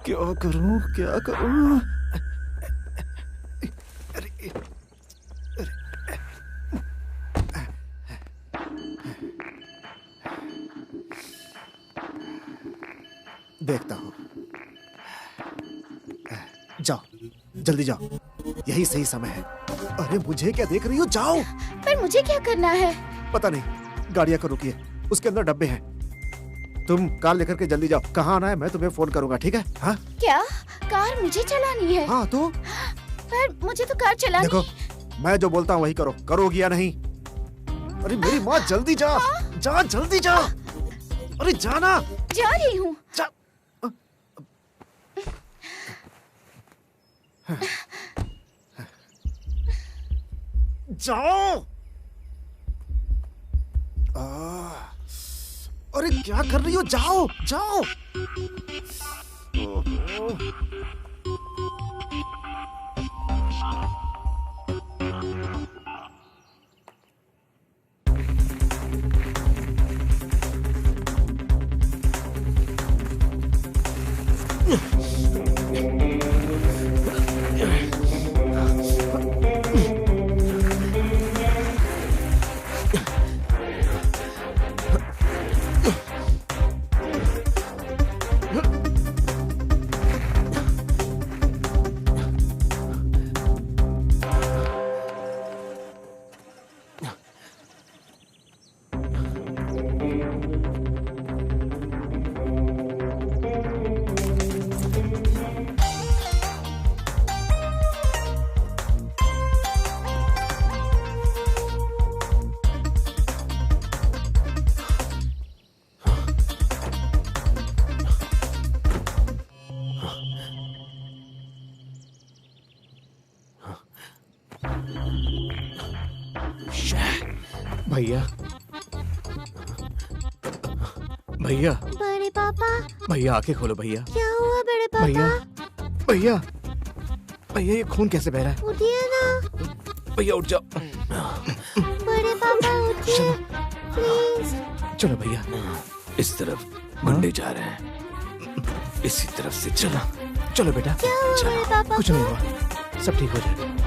क्या करूं क्या करूं? देखता हूं। जाओ, जल्दी जाओ, यही सही समय है। अरे मुझे क्या देख रही हो, जाओ। पर मुझे क्या करना है? पता नहीं, गाड़ियां को रुकिए, उसके अंदर डब्बे हैं। तुम कार लेकर के जल्दी जाओ। कहाँ आना है मैं तुम्हें फोन करूंगा, ठीक है? हाँ क्या कार मुझे चलानी है? हाँ तो? पर मुझे तो कार चलानी। देखो, मैं जो बोलता हूँ वही करो, करोगी या नहीं? अरे मेरी माँ, जल्दी जा। जा जल्दी जा। अरे जाना। जा रही हूँ। जाओ। अरे क्या कर रही हो, जाओ जाओ। भैया, भैया, बड़े पापा, भैया आंखें खोलो भैया। क्या हुआ बड़े पापा? भैया, भैया, भैया ये खून कैसे बह रहा है? उठिए ना। भैया उठ जाओ। बड़े पापा उठिए प्लीज। चलो भैया। इस तरफ गुंडे जा रहे हैं, इसी तरफ से चला। चलो बेटा, क्या हुआ बड़े पापा? कुछ नहीं हुआ, सब ठीक हो जाएगा।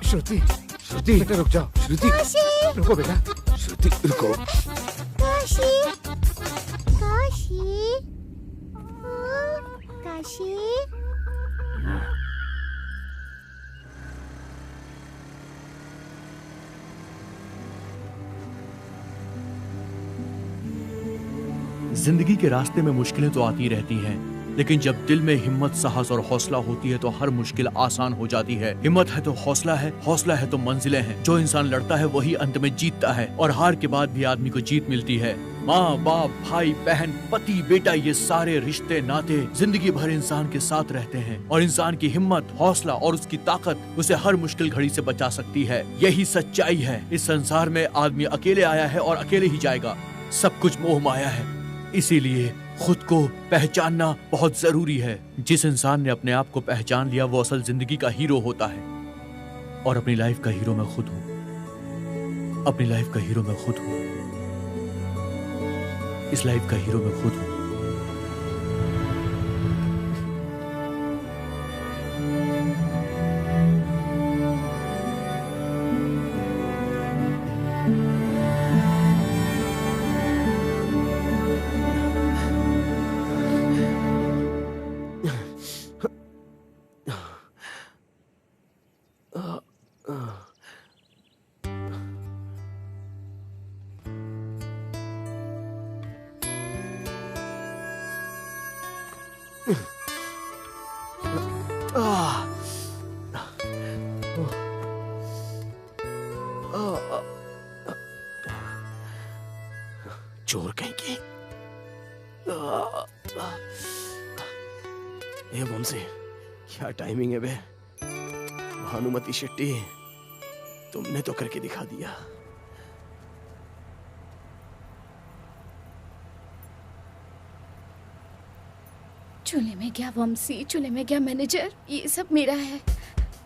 श्रुति, श्रुति बेटा रुक जाओ। श्रुति रुको बेटा। श्रुति रुको। काशी, काशी, काशी। जिंदगी के रास्ते में मुश्किलें तो आती रहती हैं, लेकिन जब दिल में हिम्मत, साहस और हौसला होती है तो हर मुश्किल आसान हो जाती है। हिम्मत है तो हौसला है, हौसला है तो मंजिलें हैं। जो इंसान लड़ता है वही अंत में जीतता है, और हार के बाद भी आदमी को जीत मिलती है। माँ बाप, भाई बहन, पति बेटा, ये सारे रिश्ते नाते जिंदगी भर इंसान के साथ रहते हैं, और इंसान की हिम्मत, हौसला और उसकी ताकत उसे हर मुश्किल घड़ी से बचा सकती है। यही सच्चाई है। इस संसार में आदमी अकेले आया है और अकेले ही जाएगा। सब कुछ मोह माया है, इसीलिए खुद को पहचानना बहुत जरूरी है। जिस इंसान ने अपने आप को पहचान लिया वो असल जिंदगी का हीरो होता है। और अपनी लाइफ का हीरो मैं खुद हूँ। अपनी लाइफ का हीरो मैं खुद हूँ। इस लाइफ का हीरो मैं खुद हूँ। चोर कहीं की। ये वंशी, क्या टाइमिंग है बे। भानुमति शेट्टी, तुमने तो करके दिखा दिया। चूल्हे में क्या वंशी, चूल्हे में क्या मैनेजर, ये सब मेरा है।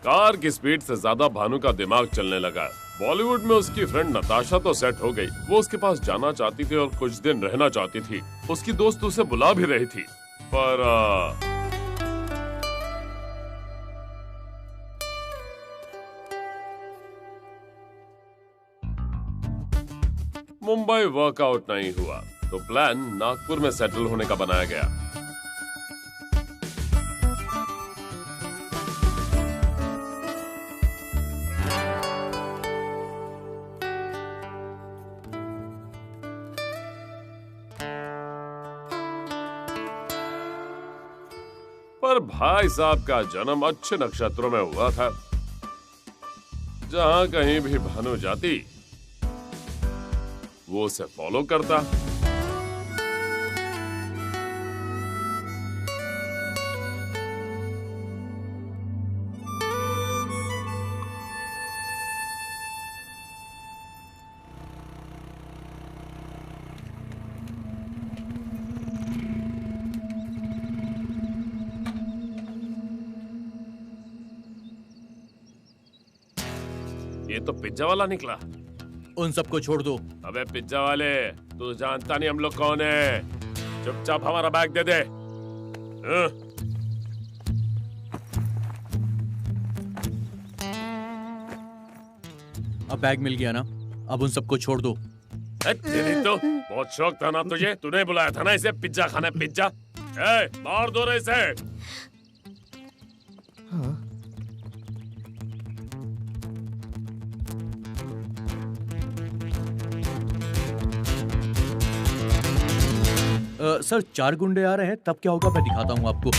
कार की स्पीड से ज्यादा भानु का दिमाग चलने लगा। बॉलीवुड में उसकी फ्रेंड नताशा तो सेट हो गई, वो उसके पास जाना चाहती थी और कुछ दिन रहना चाहती थी। उसकी दोस्त उसे बुला भी रही थी, पर मुंबई वर्कआउट नहीं हुआ, तो प्लान नागपुर में सेटल होने का बनाया गया। पर भाई साहब का जन्म अच्छे नक्षत्रों में हुआ था। जहां कहीं भी भानु जाती, वो उसे फॉलो करता। ये तो पिज्जा वाला निकला। उन सबको छोड़ दो। अबे पिज्जा वाले, तू जानता नहीं हम लोग कौन है। चुपचाप हमारा बैग दे दे। अब बैग मिल गया ना, अब उन सबको छोड़ दो। तेरी तो बहुत शौक था ना तुझे, तूने बुलाया था ना इसे पिज्जा खाना। पिज्जा मार दो रे इसे। हाँ। सर 4 गुंडे आ रहे हैं, तब क्या होगा मैं दिखाता हूँ आपको।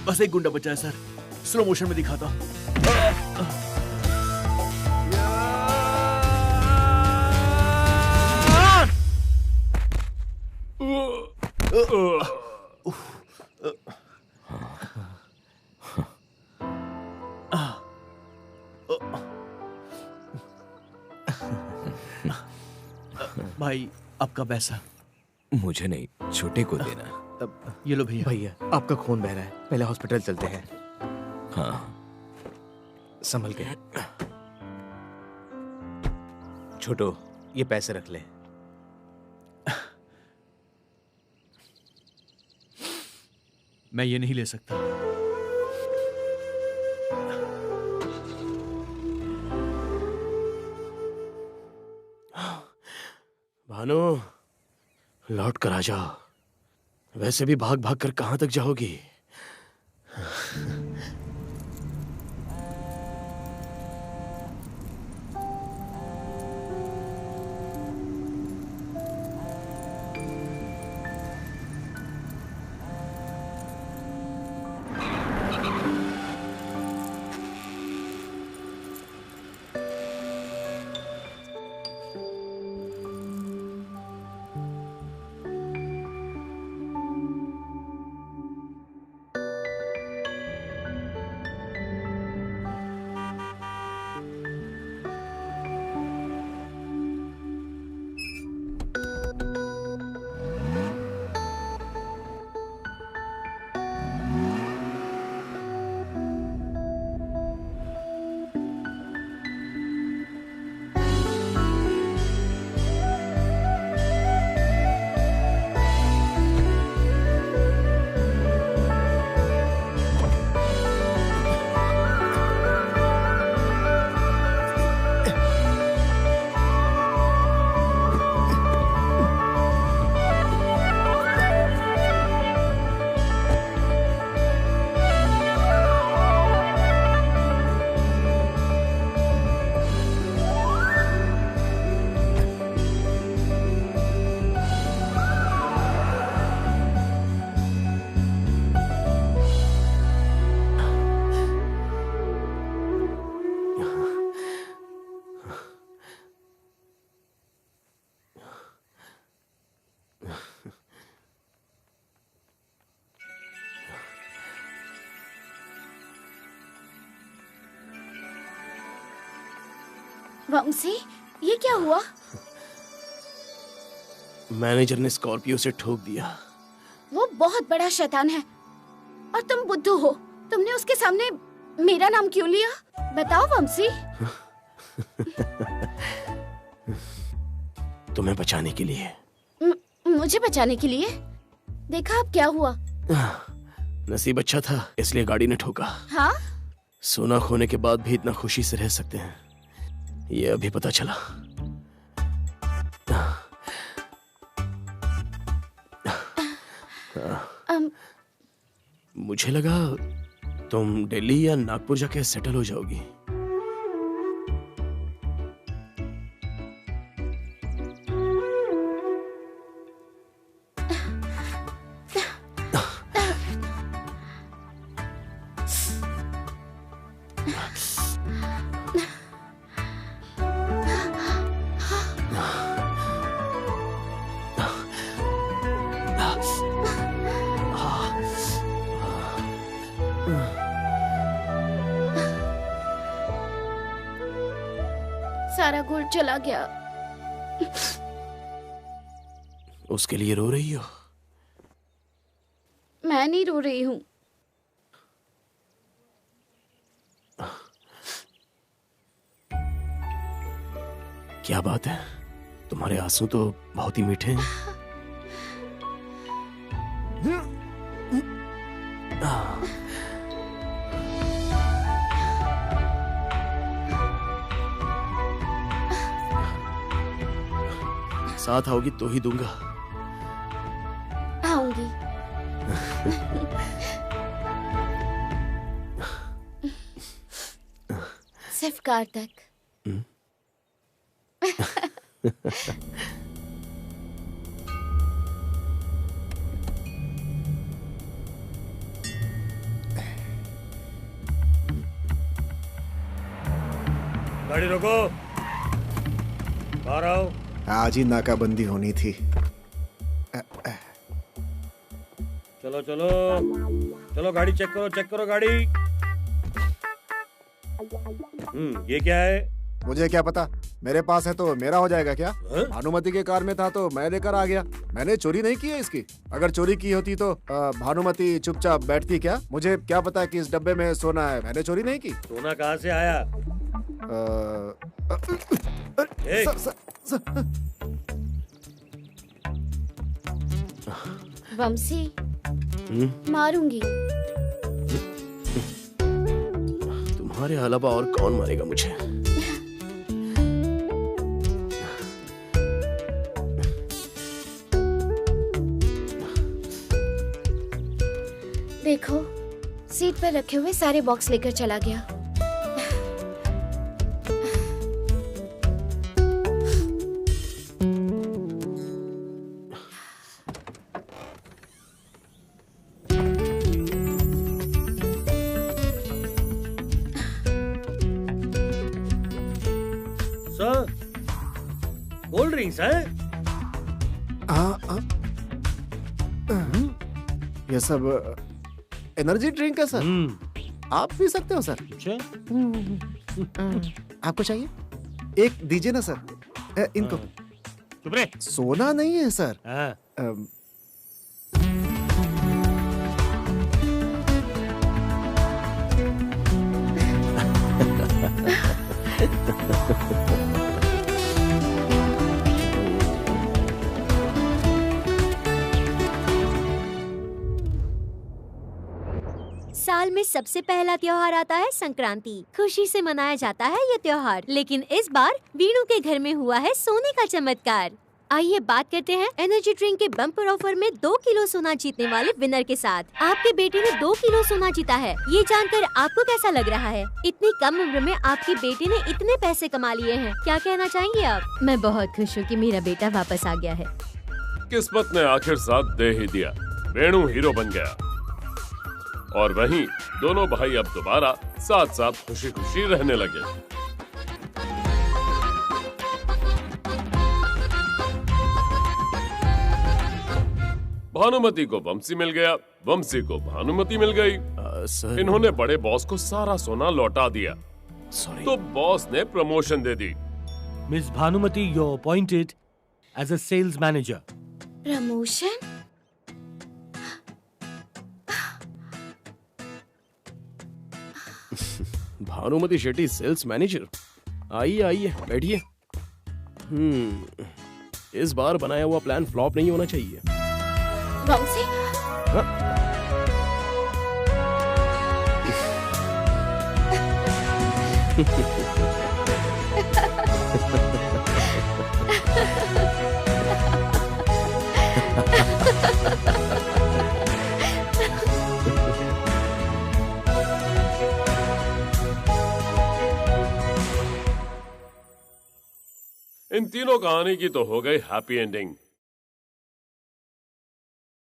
बस एक गुंडा बचा है सर, स्लो मोशन में दिखाता हूं। भाई आपका पैसा। मुझे नहीं, छोटे को देना। ये लो भैया। भैया आपका खून बह रहा है, पहले हॉस्पिटल चलते हैं। हाँ संभल के। छोटो ये पैसे रख ले। मैं ये नहीं ले सकता। भानु लौट कर आ जाओ, वैसे भी भाग भाग कर कहां तक जाओगी। वंशी, ये क्या हुआ? मैनेजर ने स्कॉर्पियो से ठोक दिया। वो बहुत बड़ा शैतान है और तुम बुद्धू हो। तुमने उसके सामने मेरा नाम क्यों लिया? बताओ वंशी। तुम्हें बचाने के लिए। मुझे बचाने के लिए? देखा अब क्या हुआ? नसीब अच्छा था इसलिए गाड़ी ने ठोका। हाँ? सोना खोने के बाद भी इतना खुशी से रह सकते हैं, ये अभी पता चला। मुझे लगा तुम दिल्ली या नागपुर जाके सेटल हो जाओगी। सारा गोल्ड चला गया। उसके लिए रो रही हो? मैं नहीं रो रही हूँ। क्या बात है, तुम्हारे आंसू तो बहुत ही मीठे हैं। साथ आओगी तो ही दूंगा। आऊंगी। सिर्फ कार तक। गाड़ी रोको। बाहर आओ। आज ही नाकाबंदी होनी थी। चलो चलो चलो, गाड़ी चेक करो, चेक करो गाड़ी। ये क्या है? मुझे क्या पता, मेरे पास है तो मेरा हो जाएगा क्या? भानुमति के कार में था तो मैं लेकर आ गया। मैंने चोरी नहीं की है इसकी। अगर चोरी की होती तो भानुमति चुपचाप बैठती क्या? मुझे क्या पता कि इस डब्बे में सोना है। मैंने चोरी नहीं की। सोना कहाँ से आया? वंशी, मारूंगी। तुम्हारे अलावा और कौन मारेगा मुझे? देखो, सीट पर रखे हुए सारे बॉक्स लेकर चला गया। कोल्ड ड्रिंक्स है? ये सब एनर्जी ड्रिंक है सर। आप पी सकते हो सर। आपको चाहिए? एक दीजिए ना सर। इनको। चुप रहे। सोना नहीं है सर। साल में सबसे पहला त्योहार आता है संक्रांति। खुशी से मनाया जाता है ये त्योहार, लेकिन इस बार वीणु के घर में हुआ है सोने का चमत्कार। आइए बात करते हैं एनर्जी ड्रिंक के बम्पर ऑफर में 2 किलो सोना जीतने वाले विनर के साथ। आपके बेटे ने 2 किलो सोना जीता है। ये जानकर आपको कैसा लग रहा है? इतनी कम उम्र में आपके बेटे ने इतने पैसे कमा लिए हैं। क्या कहना चाहेंगे आप? मैं बहुत खुश हूँ कि मेरा बेटा वापस आ गया है। किस्मत ने आखिर साथ दे ही दिया। वेणु हीरो बन गया और वहीं दोनों भाई अब दोबारा साथ साथ खुशी खुशी रहने लगे। भानुमति को वंशी मिल गया, वंशी को भानुमति मिल गई। इन्होंने बड़े बॉस को सारा सोना लौटा दिया तो बॉस ने प्रमोशन दे दी Miss Bhanumati, you're appointed as a sales manager. Promotion? Bhanumati Shetty sales manager. आइए आइए बैठिए। इस बार बनाया हुआ प्लान फ्लॉप नहीं होना चाहिए। वंशी? इन तीनों कहानी की तो हो गई हैप्पी एंडिंग,